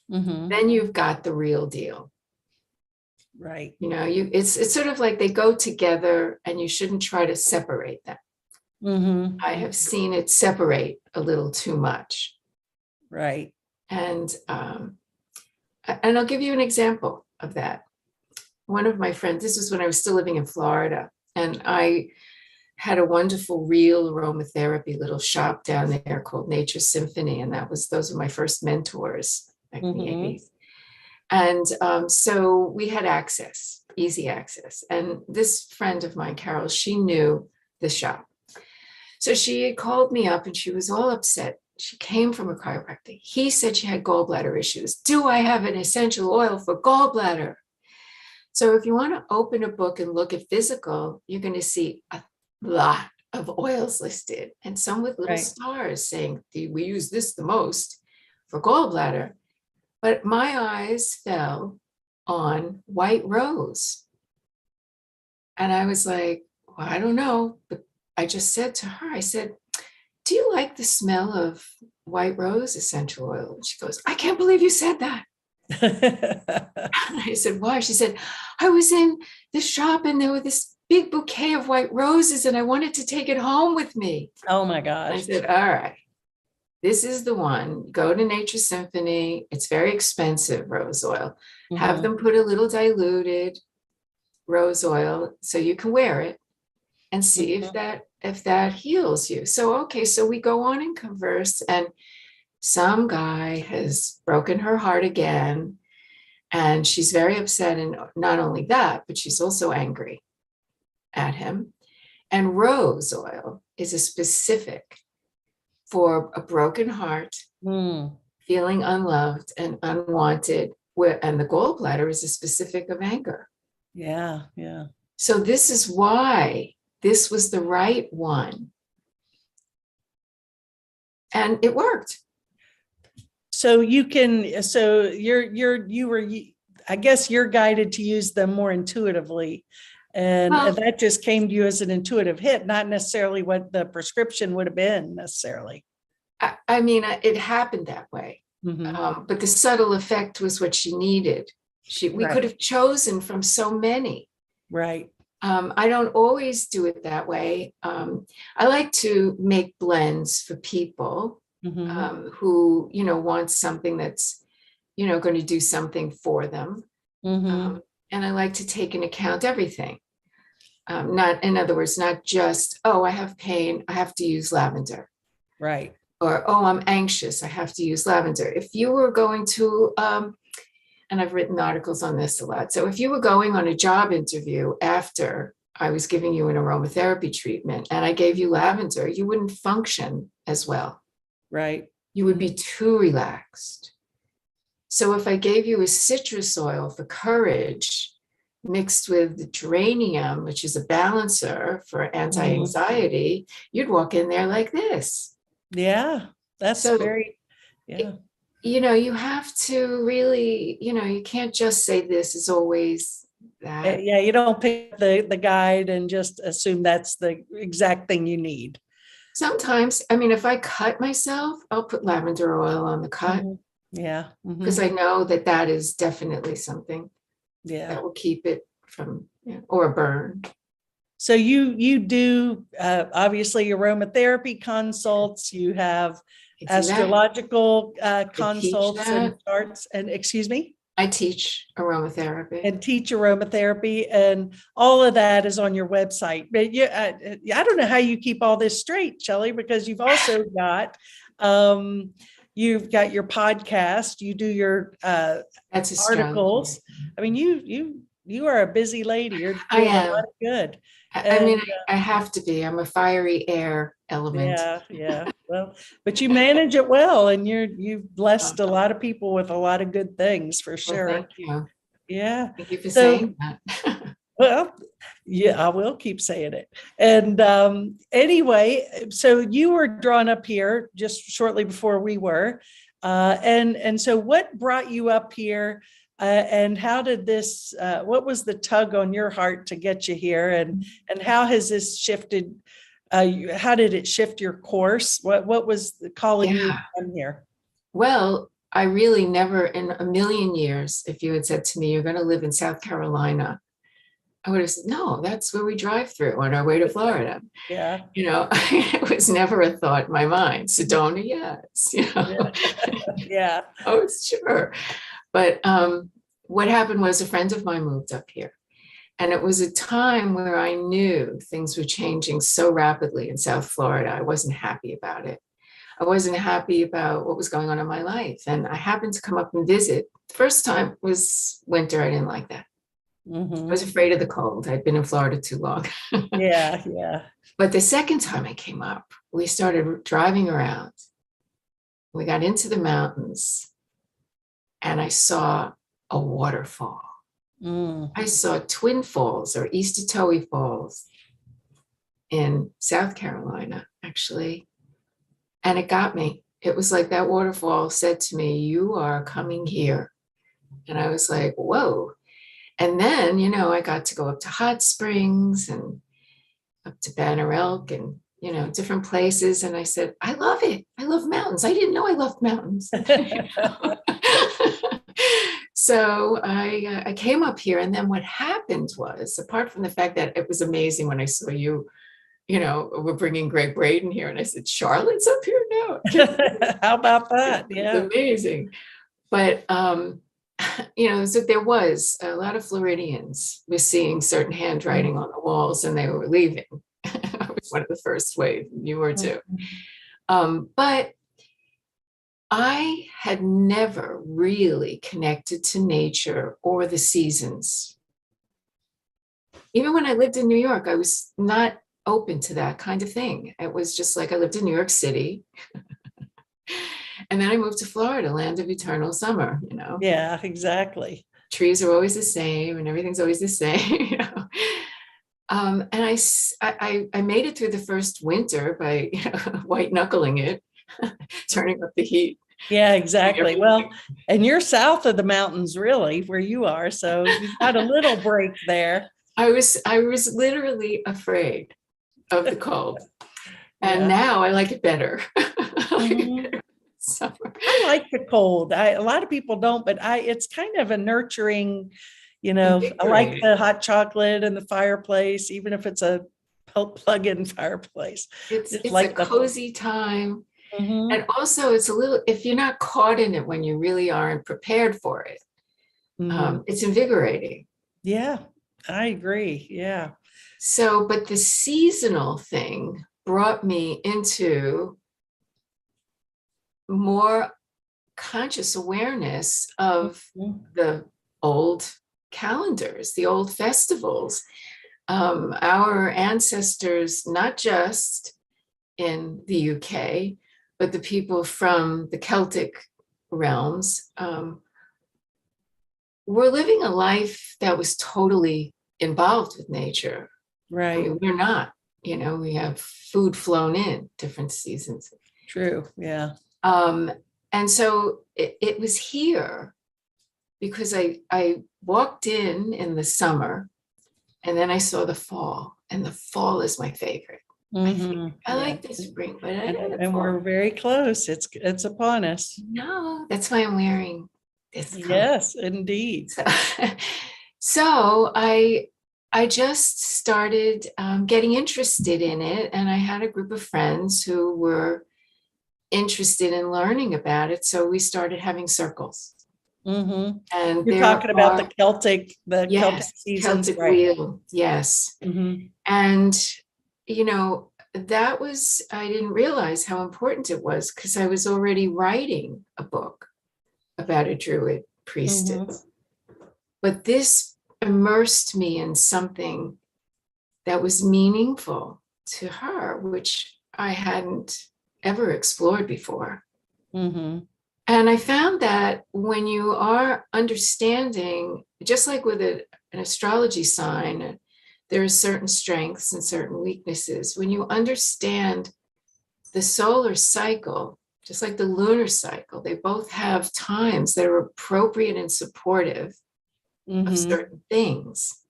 then you've got the real deal. Right. You know, it's sort of like they go together and you shouldn't try to separate them. I have seen it separate a little too much. Right. And I'll give you an example of that. One of my friends, this was when I was still living in Florida, and I had a wonderful real aromatherapy little shop down there called Nature Symphony. And those were my first mentors back in the 80s. And so we had access, easy access. And this friend of mine, Carol, she knew the shop. So she had called me up and she was all upset. She came from a chiropractor. He said she had gallbladder issues. Do I have an essential oil for gallbladder? So if you want to open a book and look at physical, you're going to see a lot of oils listed and some with little stars saying we use this the most for gallbladder. But my eyes fell on white rose. And I was like, well, I don't know. But I just said to her, I said, do you like the smell of white rose essential oil? And she goes, I can't believe you said that. I said, why? She said, I was in the shop and there was this big bouquet of white roses and I wanted to take it home with me. Oh my gosh. I said, all right, this is the one. Go to Nature Symphony. It's very expensive rose oil. Have them put a little diluted rose oil so you can wear it and see if that heals you. So, okay, so we go on and converse, and some guy has broken her heart again, and she's very upset. And not only that, but she's also angry at him. And rose oil is a specific for a broken heart, feeling unloved and unwanted, and the gallbladder is a specific of anger. Yeah, yeah. So this is why this was the right one. And it worked. So you were, I guess you're guided to use them more intuitively. And that just came to you as an intuitive hit, not necessarily what the prescription would have been necessarily. I mean, it happened that way. But the subtle effect was what she needed. We could have chosen from so many. Right. I don't always do it that way. I like to make blends for people who, want something that's, going to do something for them. And I like to take into account everything. Not, in other words, not just, oh, I have pain, I have to use lavender. Right. Or, oh, I'm anxious, I have to use lavender. If you were going to, and I've written articles on this a lot. So if you were going on a job interview after I was giving you an aromatherapy treatment and I gave you lavender, you wouldn't function as well. Right. You would be too relaxed. So if I gave you a citrus oil for courage mixed with the geranium, which is a balancer for anti-anxiety, you'd walk in there like this. Yeah, that's very, yeah. You have to really, you can't just say this is always that. Yeah, you don't pick the guide and just assume that's the exact thing you need. Sometimes, I mean, if I cut myself, I'll put lavender oil on the cut. Yeah. Because I know that is definitely something that will keep it from, or a burn. So you do obviously aromatherapy consults, you have I do that. astrological I teach consults and that. charts and excuse me? I teach aromatherapy. And teach aromatherapy, and all of that is on your website. But yeah, I don't know how you keep all this straight, Shellie, because you've got your podcast, you do your That's astrology. articles. I mean, you are a busy lady. You're I doing a am. lot of good. I mean, And I have to be. I'm a fiery air element. yeah. Well, but you manage it well, and you've Oh, blessed a lot of people with a lot of good things for well, sure. thank you. Yeah. Thank you for So, saying that. well, yeah, I will keep saying it. And anyway, so you were drawn up here just shortly before we were. And so what brought you up here? And how did this, what was the tug on your heart to get you here? And how has this shifted? How did it shift your course? What was calling you to Yeah. come here? Well, I really never in a million years, if you had said to me, you're going to live in South Carolina, I would have said, no, that's where we drive through on our way to Florida. Yeah. It was never a thought in my mind. Sedona, yes. Yeah. Yeah. Oh, sure. But what happened was a friend of mine moved up here. And it was a time where I knew things were changing so rapidly in South Florida. I wasn't happy about it. I wasn't happy about what was going on in my life. And I happened to come up and visit. First time was winter. I didn't like that. I was afraid of the cold. I'd been in Florida too long. Yeah. Yeah. But the second time I came up, we started driving around. We got into the mountains and I saw a waterfall. I saw Twin Falls or Eastatoe Falls in South Carolina, actually. And it got me. It was like that waterfall said to me, you are coming here. And I was like, whoa. And then, I got to go up to Hot Springs and up to Banner Elk and, different places. And I said, I love it. I love mountains. I didn't know I loved mountains. So I came up here. And then what happened was, apart from the fact that it was amazing when I saw you, we're bringing Greg Braden here. And I said, Charlotte's up here now. How about that? It's Yeah. amazing. But, so there was a lot of Floridians were seeing certain handwriting on the walls and they were leaving. I was one of the first wave. You were too. But I had never really connected to nature or the seasons. Even when I lived in New York, I was not open to that kind of thing. It was just like I lived in New York City. And then I moved to Florida, land of eternal summer, Yeah, exactly. Trees are always the same and everything's always the same, And I made it through the first winter by white knuckling it, turning up the heat. Yeah, exactly. Well, and you're south of the mountains, really, where you are. So you've got a little break there. I was literally afraid of the cold. And now I like it better. I like the cold. A lot of people don't, but it's kind of a nurturing, I like the hot chocolate and the fireplace, even if it's a plug-in fireplace. It's like a cozy time. And also it's a little, if you're not caught in it when you really aren't prepared for it, it's invigorating. Yeah, I agree. Yeah. So, but the seasonal thing brought me into more conscious awareness of the old calendars, the old festivals. Our ancestors, not just in the UK, but the people from the Celtic realms, were living a life that was totally involved with nature. Right. I mean, we're not, we have food flown in different seasons. True. Yeah. And so it was here because I walked in the summer and then I saw the fall, and the fall is my favorite. I like the spring, but and we're very close. It's upon us. No, that's why I'm wearing this color. Yes, indeed. So I just started getting interested in it, and I had a group of friends who were interested in learning about it. So we started having circles. Mm-hmm. And You're talking about the Celtic yes, seasons, Celtic right? wheel. Yes. Mm-hmm. And, that was, I didn't realize how important it was because I was already writing a book about a Druid priestess. Mm-hmm. But this immersed me in something that was meaningful to her, which I hadn't ever explored before. Mm-hmm. And I found that when you are understanding, just like with an astrology sign, there are certain strengths and certain weaknesses. When you understand the solar cycle, just like the lunar cycle, they both have times that are appropriate and supportive Mm-hmm. of certain things.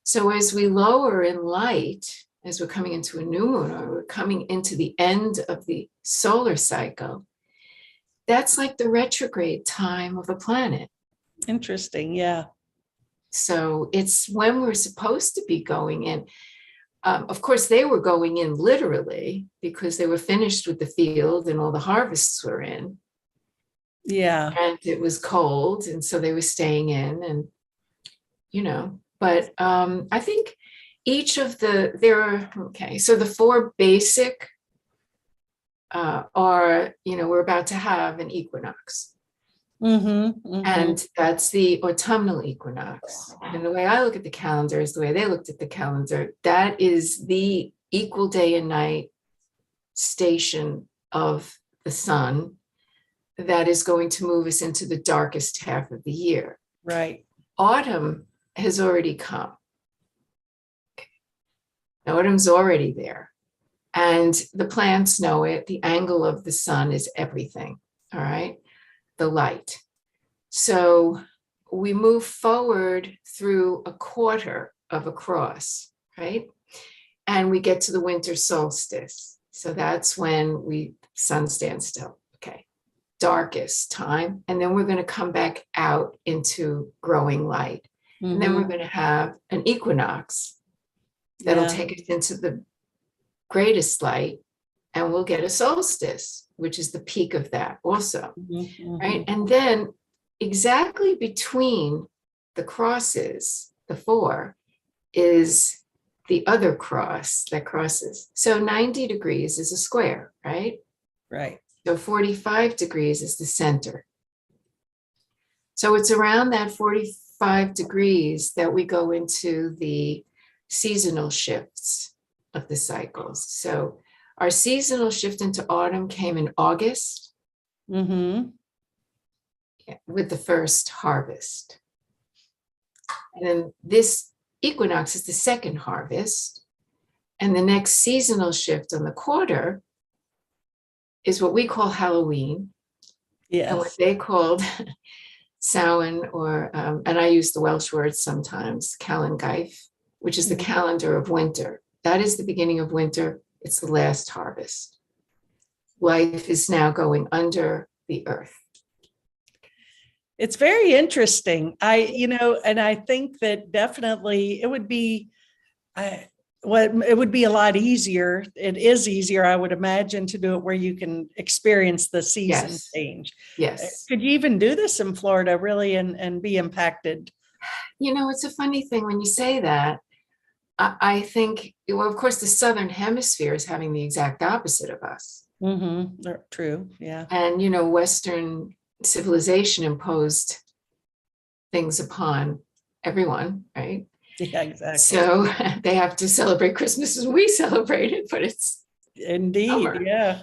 So as we lower in light, as we're coming into a new moon or we're coming into the end of the solar cycle, that's like the retrograde time of a planet. Interesting. Yeah. So it's when we're supposed to be going in. Of course, they were going in literally because they were finished with the field and all the harvests were in. Yeah. And it was cold. And so they were staying in and, but I think each of so the four basic are, we're about to have an equinox. Mm-hmm. Mm-hmm. And that's the autumnal equinox. And the way I look at the calendar is the way they looked at the calendar. That is the equal day and night station of the sun that is going to move us into the darkest half of the year. Right. Autumn has already come. Autumn's already there. And the plants know it. The angle of the sun is everything. All right. The light. So we move forward through a quarter of a cross, right? And we get to the winter solstice. So that's when sun stands still. Okay. Darkest time. And then we're going to come back out into growing light. Mm-hmm. And then we're going to have an equinox that'll take us into the greatest light. And we'll get a solstice, which is the peak of that also. Mm-hmm. Right. And then exactly between the crosses, the four, is the other cross that crosses. So 90 degrees is a square, right? Right. So 45 degrees is the center. So it's around that 45 degrees that we go into the seasonal shifts of the cycles. So our seasonal shift into autumn came in August. Mm-hmm. With the first harvest. And then this equinox is the second harvest. And the next seasonal shift on the quarter is what we call Halloween. Yes. And what they called Samhain, or, and I use the Welsh word sometimes, Calengaeth, which is the calendar of winter. That is the beginning of winter. It's the last harvest. Life is now going under the earth. It's very interesting. And I think that definitely it would be, it would be a lot easier. It is easier, I would imagine, to do it where you can experience the season change. Yes. Could you even do this in Florida, really, and be impacted? It's a funny thing when you say that. I think, well, of course, the Southern Hemisphere is having the exact opposite of us. Mm-hmm. True. Yeah. And, Western civilization imposed things upon everyone, right? Yeah, exactly. So they have to celebrate Christmas as we celebrate it, but it's indeed summer. Yeah.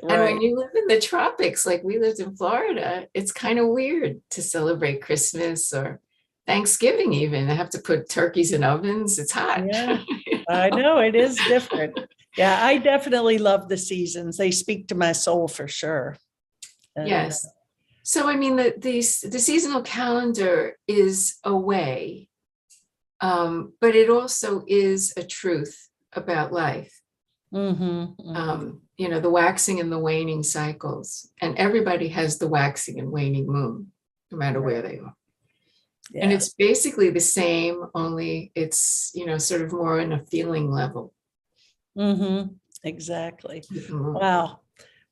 Right. And when you live in the tropics, like we lived in Florida, it's kind of weird to celebrate Christmas or Thanksgiving even. I have to put turkeys in ovens. It's hot. Yeah, I know it is different. Yeah, I definitely love the seasons. They speak to my soul for sure. Yes. So, I mean, the seasonal calendar is a way, but it also is a truth about life. Mm-hmm, mm-hmm. The waxing and the waning cycles, and everybody has the waxing and waning moon, no matter where they are. Yeah. And it's basically the same, only it's, sort of more on a feeling level. Mm-hmm. Exactly. Mm-hmm. Wow.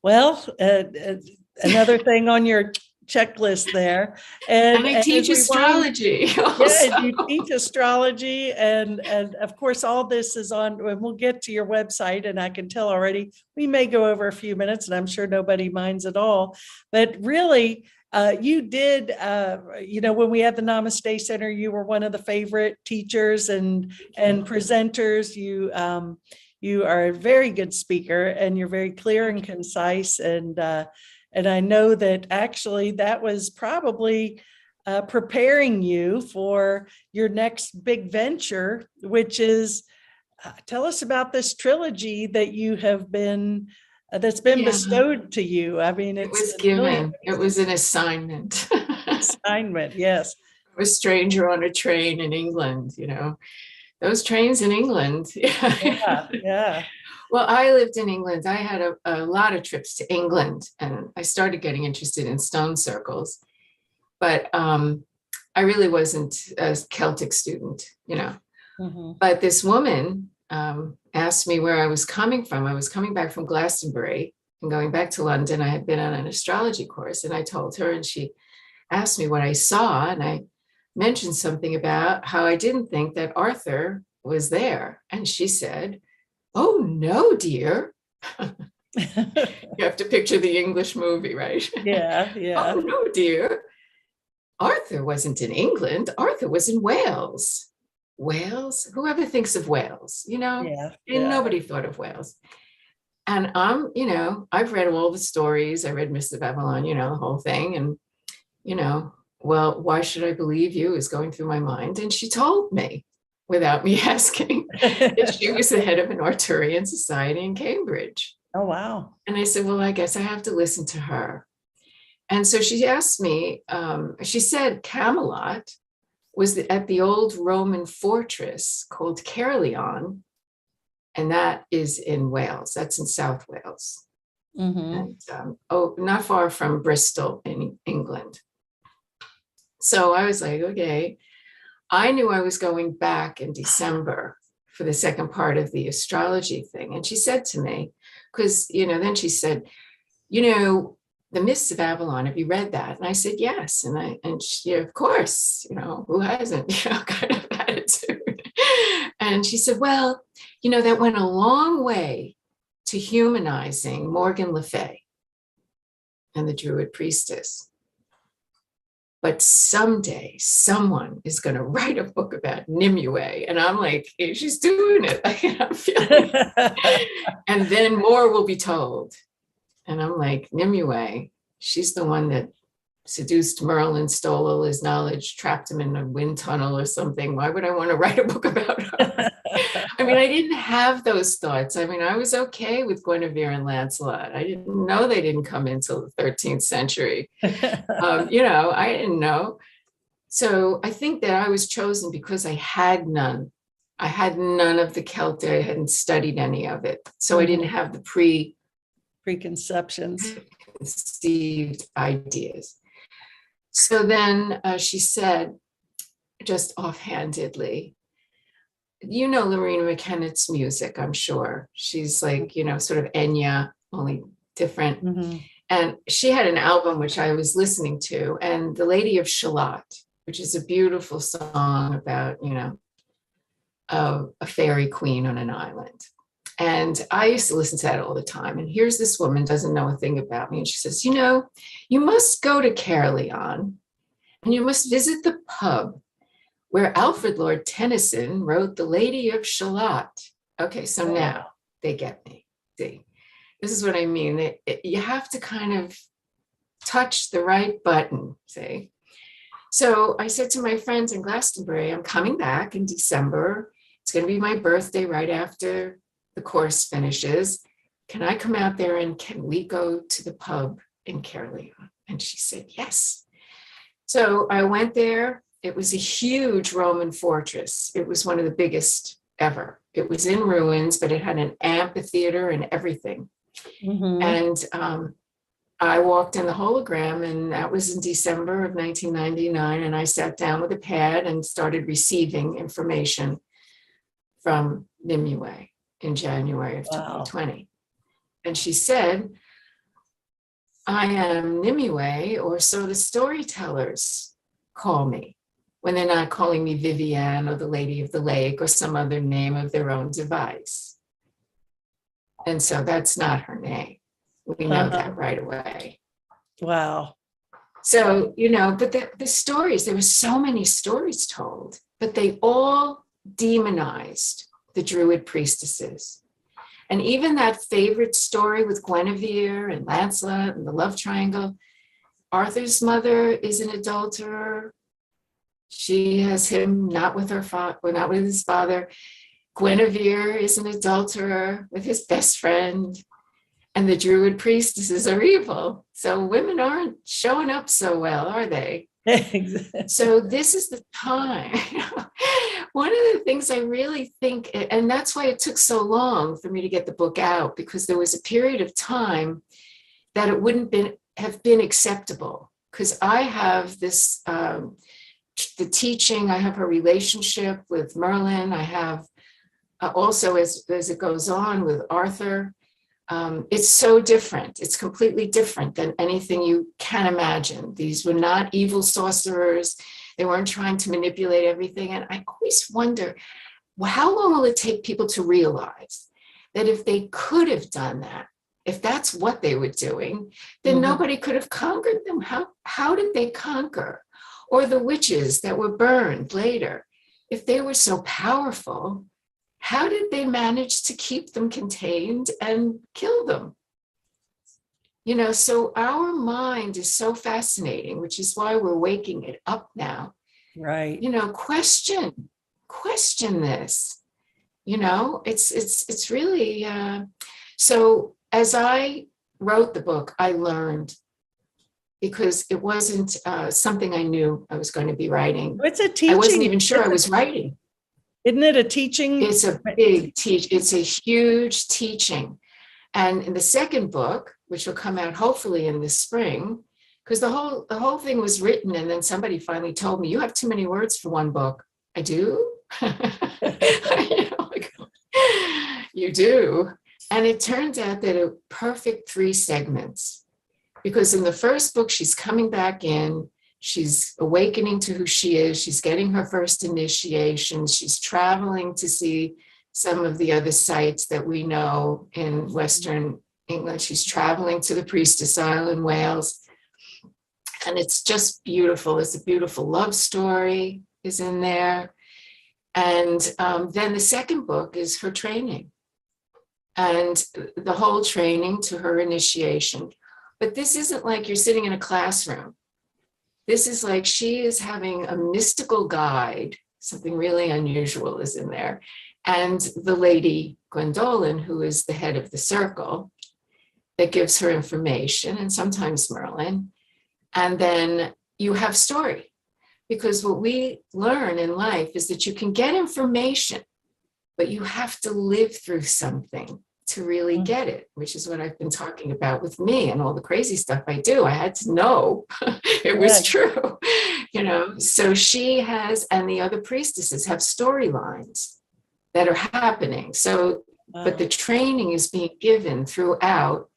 Well, another thing on your checklist there. And I And teach as we wind, astrology yeah, also. you teach astrology, and of course, all this is on. And we'll get to your website, and I can tell already we may go over a few minutes, and I'm sure nobody minds at all. But really, you did. When we had the Namaste Center, you were one of the favorite teachers and presenters. You are a very good speaker, and you're very clear and concise, and I know that actually that was probably preparing you for your next big venture, which is tell us about this trilogy that you have been that's been bestowed to you. I mean, It it's was really given. It was an assignment. assignment. Yes. A stranger on a train in England, those trains in England. Yeah. Yeah. Well, I lived in England. I had a lot of trips to England, and I started getting interested in stone circles. But I really wasn't a Celtic student. Mm-hmm. But this woman asked me where I was coming from. I was coming back from Glastonbury and going back to London. I had been on an astrology course, and I told her, and she asked me what I saw, and I mentioned something about how I didn't think that Arthur was there. And she said, "Oh, no, dear." You have to picture the English movie, right? Yeah. Yeah. "Oh, no, dear. Arthur wasn't in England. Arthur was in Wales." Wales? Whoever thinks of Wales, Yeah. And Yeah. nobody thought of Wales. And I've read all the stories. I read Miss of Avalon, the whole thing. And, well, why should I believe you is going through my mind. And she told me without me asking that she was the head of an Arturian society in Cambridge. Oh, wow. And I said, well, I guess I have to listen to her. And so she asked me, she said Camelot was at the old Roman fortress called Caerleon, and that is in Wales. That's in South Wales. Mm-hmm. And not far from Bristol in England. So I was like, okay. I knew I was going back in December for the second part of the astrology thing. And she said to me, because, then she said, The Mists of Avalon, have you read that? And I said, yes. And she, of course, who hasn't, kind of attitude. And she said, well, that went a long way to humanizing Morgan Le Fay and the Druid priestess. But someday someone is going to write a book about Nimue. And I'm like, hey, she's doing it. I'm feeling it. And then more will be told. And I'm like, Nimue, she's the one that seduced Merlin, stole all his knowledge, trapped him in a wind tunnel or something. Why would I want to write a book about her? I mean, I didn't have those thoughts. I mean, I was okay with Guinevere and Lancelot. I didn't know they didn't come until the 13th century. I didn't know. So I think that I was chosen because I had none. I had none of the Celtic. I hadn't studied any of it. So I didn't have the preconceptions, conceived ideas. So then she said, just offhandedly, Lorena McKennett's music, I'm sure. She's like, sort of Enya, only different. Mm-hmm. And she had an album which I was listening to, and The Lady of Shalott, which is a beautiful song about, a fairy queen on an island. And I used to listen to that all the time. And here's this woman, doesn't know a thing about me. And she says, you must go to Caerleon and you must visit the pub where Alfred Lord Tennyson wrote The Lady of Shalott. Okay, so now they get me. See, this is what I mean. You have to kind of touch the right button, see? So I said to my friends in Glastonbury, I'm coming back in December. It's going to be my birthday right after the course finishes. Can I come out there and can we go to the pub in Caerleon? And she said, yes. So I went there. It was a huge Roman fortress. It was one of the biggest ever. It was in ruins, but it had an amphitheater and everything. Mm-hmm. And I walked in the hologram, and that was in December of 1999. And I sat down with a pad and started receiving information from Nimue in January of 2020. And she said, I am Nimue, or so the storytellers call me when they're not calling me Vivienne or the Lady of the Lake or some other name of their own device. And so that's not her name. We know that right away. Wow. So, you know, but the stories, there were so many stories told, but they all demonized the Druid priestesses. And even that favorite story with Guinevere and Lancelot and the love triangle, Arthur's mother is an adulterer. She has him not with her father, or not with his father. Guinevere is an adulterer with his best friend. And the Druid priestesses are evil. So women aren't showing up so well, are they? So this is the time. One of the things I really think, and that's why it took so long for me to get the book out, because there was a period of time that it wouldn't have been acceptable. Because I have this, the teaching, I have a relationship with Merlin. I have also, as it goes on with Arthur, it's so different. It's completely different than anything you can imagine. These were not evil sorcerers. They weren't trying to manipulate everything. And I always wonder, well, how long will it take people to realize that if they could have done that, if that's what they were doing, then nobody could have conquered them? How did they conquer? Or the witches that were burned later, if they were so powerful, how did they manage to keep them contained and kill them? You know, so our mind is so fascinating, which is why we're waking it up now. Right. You know, question this. You know, it's really, so as I wrote the book, I learned, because it wasn't something I knew I was going to be writing. It's a teaching. I wasn't even sure I was writing. Isn't it a teaching? It's a big it's a huge teaching. And in the second book, which will come out hopefully in the spring, because the whole thing was written, and then somebody finally told me, you have too many words for one book. I do? You do. And it turns out that a perfect 3 segments, because in the first book, she's coming back in, she's awakening to who she is. She's getting her first initiation. She's traveling to see some of the other sites that we know in Western England. She's traveling to the Priestess Isle in Wales. And it's just beautiful. It's a beautiful love story is in there. And then the second book is her training and the whole training to her initiation. But this isn't like you're sitting in a classroom. This is like she is having a mystical guide. Something really unusual is in there. And the lady Gwendolen, who is the head of the circle, that gives her information, and sometimes Merlin. And then you have story. Because what we learn in life is that you can get information, but you have to live through something to really get it, which is what I've been talking about with me and all the crazy stuff I do. I had to know it was true, you know. So she has, and the other priestesses have storylines that are happening. So, but the training is being given throughout.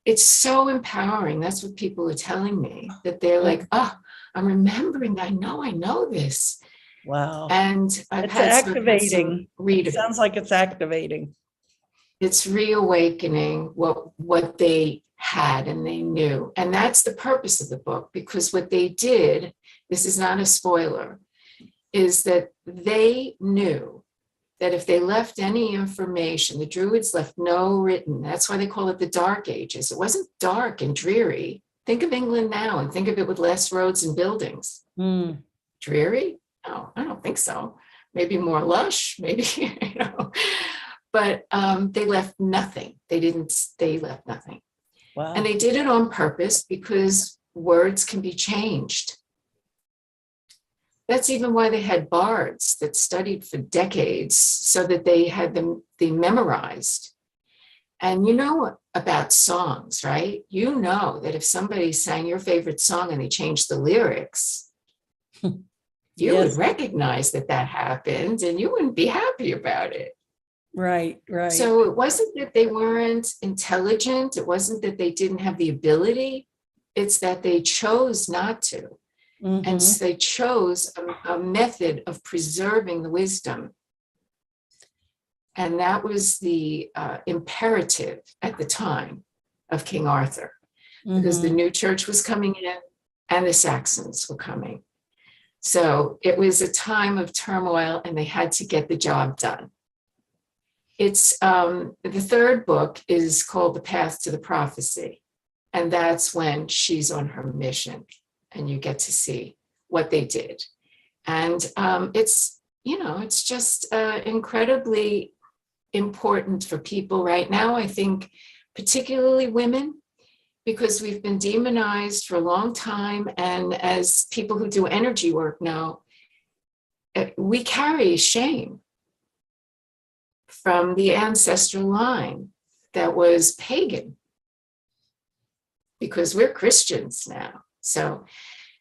It's so empowering. That's what people are telling me, that they're like, oh, I'm remembering. I know this. Wow. And I've had activating. Read it. Sounds like it's activating. It's reawakening what they had and they knew. And that's the purpose of the book, because what they did, this is not a spoiler, is that they knew that if they left any information, the Druids left no written. That's why they call it the Dark Ages. It wasn't dark and dreary. Think of England now and think of it with less roads and buildings. Dreary? No, I don't think so. Maybe more lush, maybe, you know. But they left nothing. They left nothing. Wow. And they did it on purpose because words can be changed. That's even why they had bards that studied for decades so that they had them memorized. And you know about songs, right? You know that if somebody sang your favorite song and they changed the lyrics, you would recognize that happened and you wouldn't be happy about it. Right, right. So it wasn't that they weren't intelligent. It wasn't that they didn't have the ability. It's that they chose not to. And Mhm. so they chose a method of preserving the wisdom. And that was the imperative at the time of King Arthur, because the Mhm. new church was coming in and the Saxons were coming. So it was a time of turmoil and they had to get the job done. It's the third book is called The Path to the Prophecy. And that's when she's on her mission and you get to see what they did. And it's, you know, it's just incredibly important for people right now. I think particularly women, because we've been demonized for a long time. And as people who do energy work know, we carry shame from the ancestral line that was pagan, because we're Christians now. So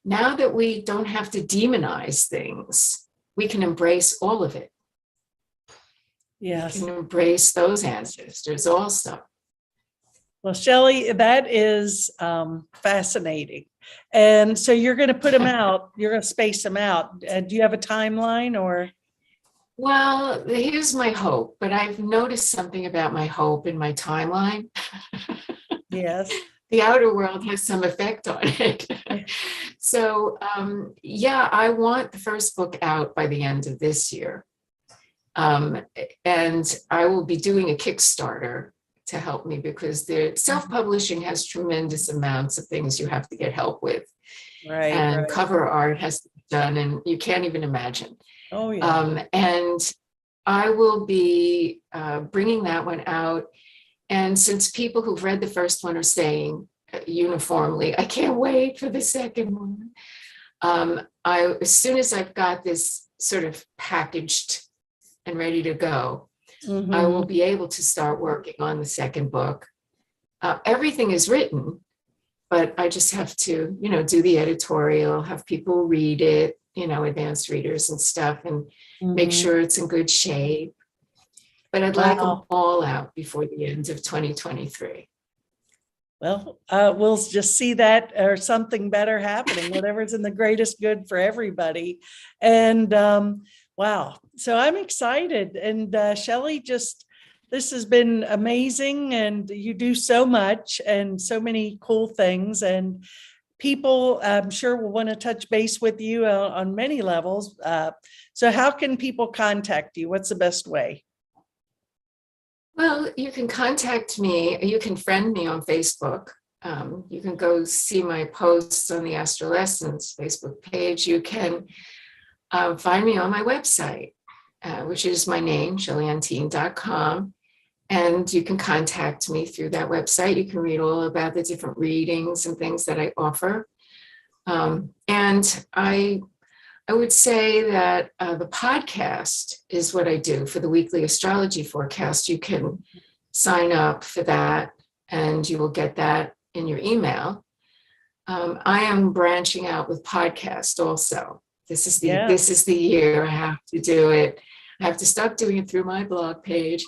now that we don't have to demonize things, we can embrace all of it. Yes. We can embrace those ancestors also. Well, Shellie, that is fascinating. And so you're going to put them out, you're going to space them out. Do you have a timeline or? Well, here's my hope, but I've noticed something about my hope in my timeline. Yes. The outer world has some effect on it. So, yeah, I want the first book out by the end of this year. And I will be doing a Kickstarter to help me, because the self-publishing has tremendous amounts of things you have to get help with. Right. And Right. cover art has to be done, and you can't even imagine. Oh, yeah. And I will be bringing that one out. And since people who've read the first one are saying uniformly, I can't wait for the second one. As soon as I've got this sort of packaged and ready to go, Mm-hmm. I will be able to start working on the second book. Everything is written, but I just have to, you know, do the editorial, have people read it, you know, advanced readers and stuff, and make sure it's in good shape. But I'd like them all out before the end of 2023. Well, we'll just see that or something better happening, whatever's in the greatest good for everybody. And wow, so I'm excited. And Shellie, this has been amazing. And you do so much and so many cool things. And people, I'm sure, will want to touch base with you on many levels. So how can people contact you? What's the best way? Well, you can contact me. You can friend me on Facebook. You can go see my posts on the Astrolessence Facebook page. You can find me on my website, which is my name, ShellieEnteen.com. And you can contact me through that website. You can read all about the different readings and things that I offer. And I would say that the podcast is what I do for the weekly astrology forecast. You can sign up for that and you will get that in your email. I am branching out with podcast also. This is the year I have to do it. I have to stop doing it through my blog page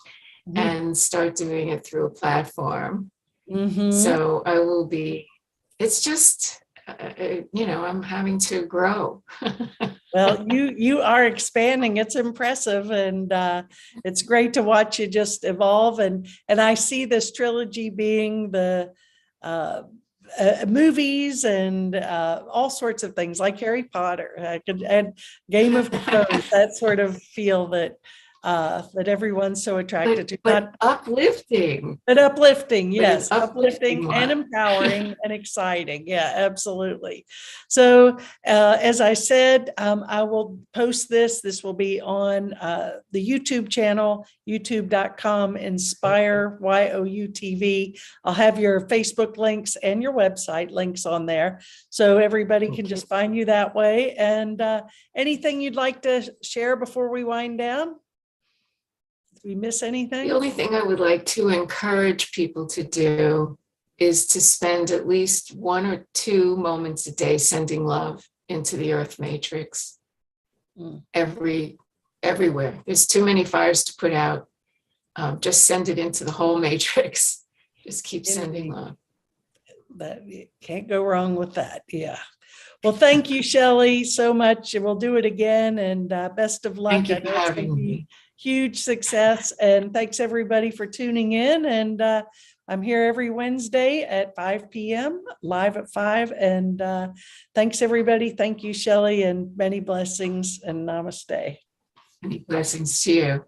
and start doing it through a platform. So I will be, it's just, you know, I'm having to grow. Well, you are expanding. It's impressive, and it's great to watch you just evolve. And I see this trilogy being the movies and all sorts of things like Harry Potter. I could add Game of Thrones, that sort of feel that everyone's so attracted to. But uplifting. But uplifting, yes. Uplifting and empowering and exciting. Yeah, absolutely. So as I said, I will post this. This will be on the YouTube channel, youtube.com, Inspire, YOUTV. I'll have your Facebook links and your website links on there. So everybody can just find you that way. And anything you'd like to share before we wind down? Did we miss anything? The only thing I would like to encourage people to do is to spend at least 1 or 2 moments a day sending love into the earth matrix. Everywhere. There's too many fires to put out. just send it into the whole matrix. Just keep sending Indeed. love. That you can't go wrong with that. Yeah. Well, thank you, Shellie, so much. And we'll do it again. And best of luck. Thank you I for know it's going having to be me. huge success. And thanks everybody for tuning in. And I'm here every Wednesday at 5 p.m. live at 5. And thanks everybody. Thank you, Shellie, and many blessings and namaste. Many blessings to you.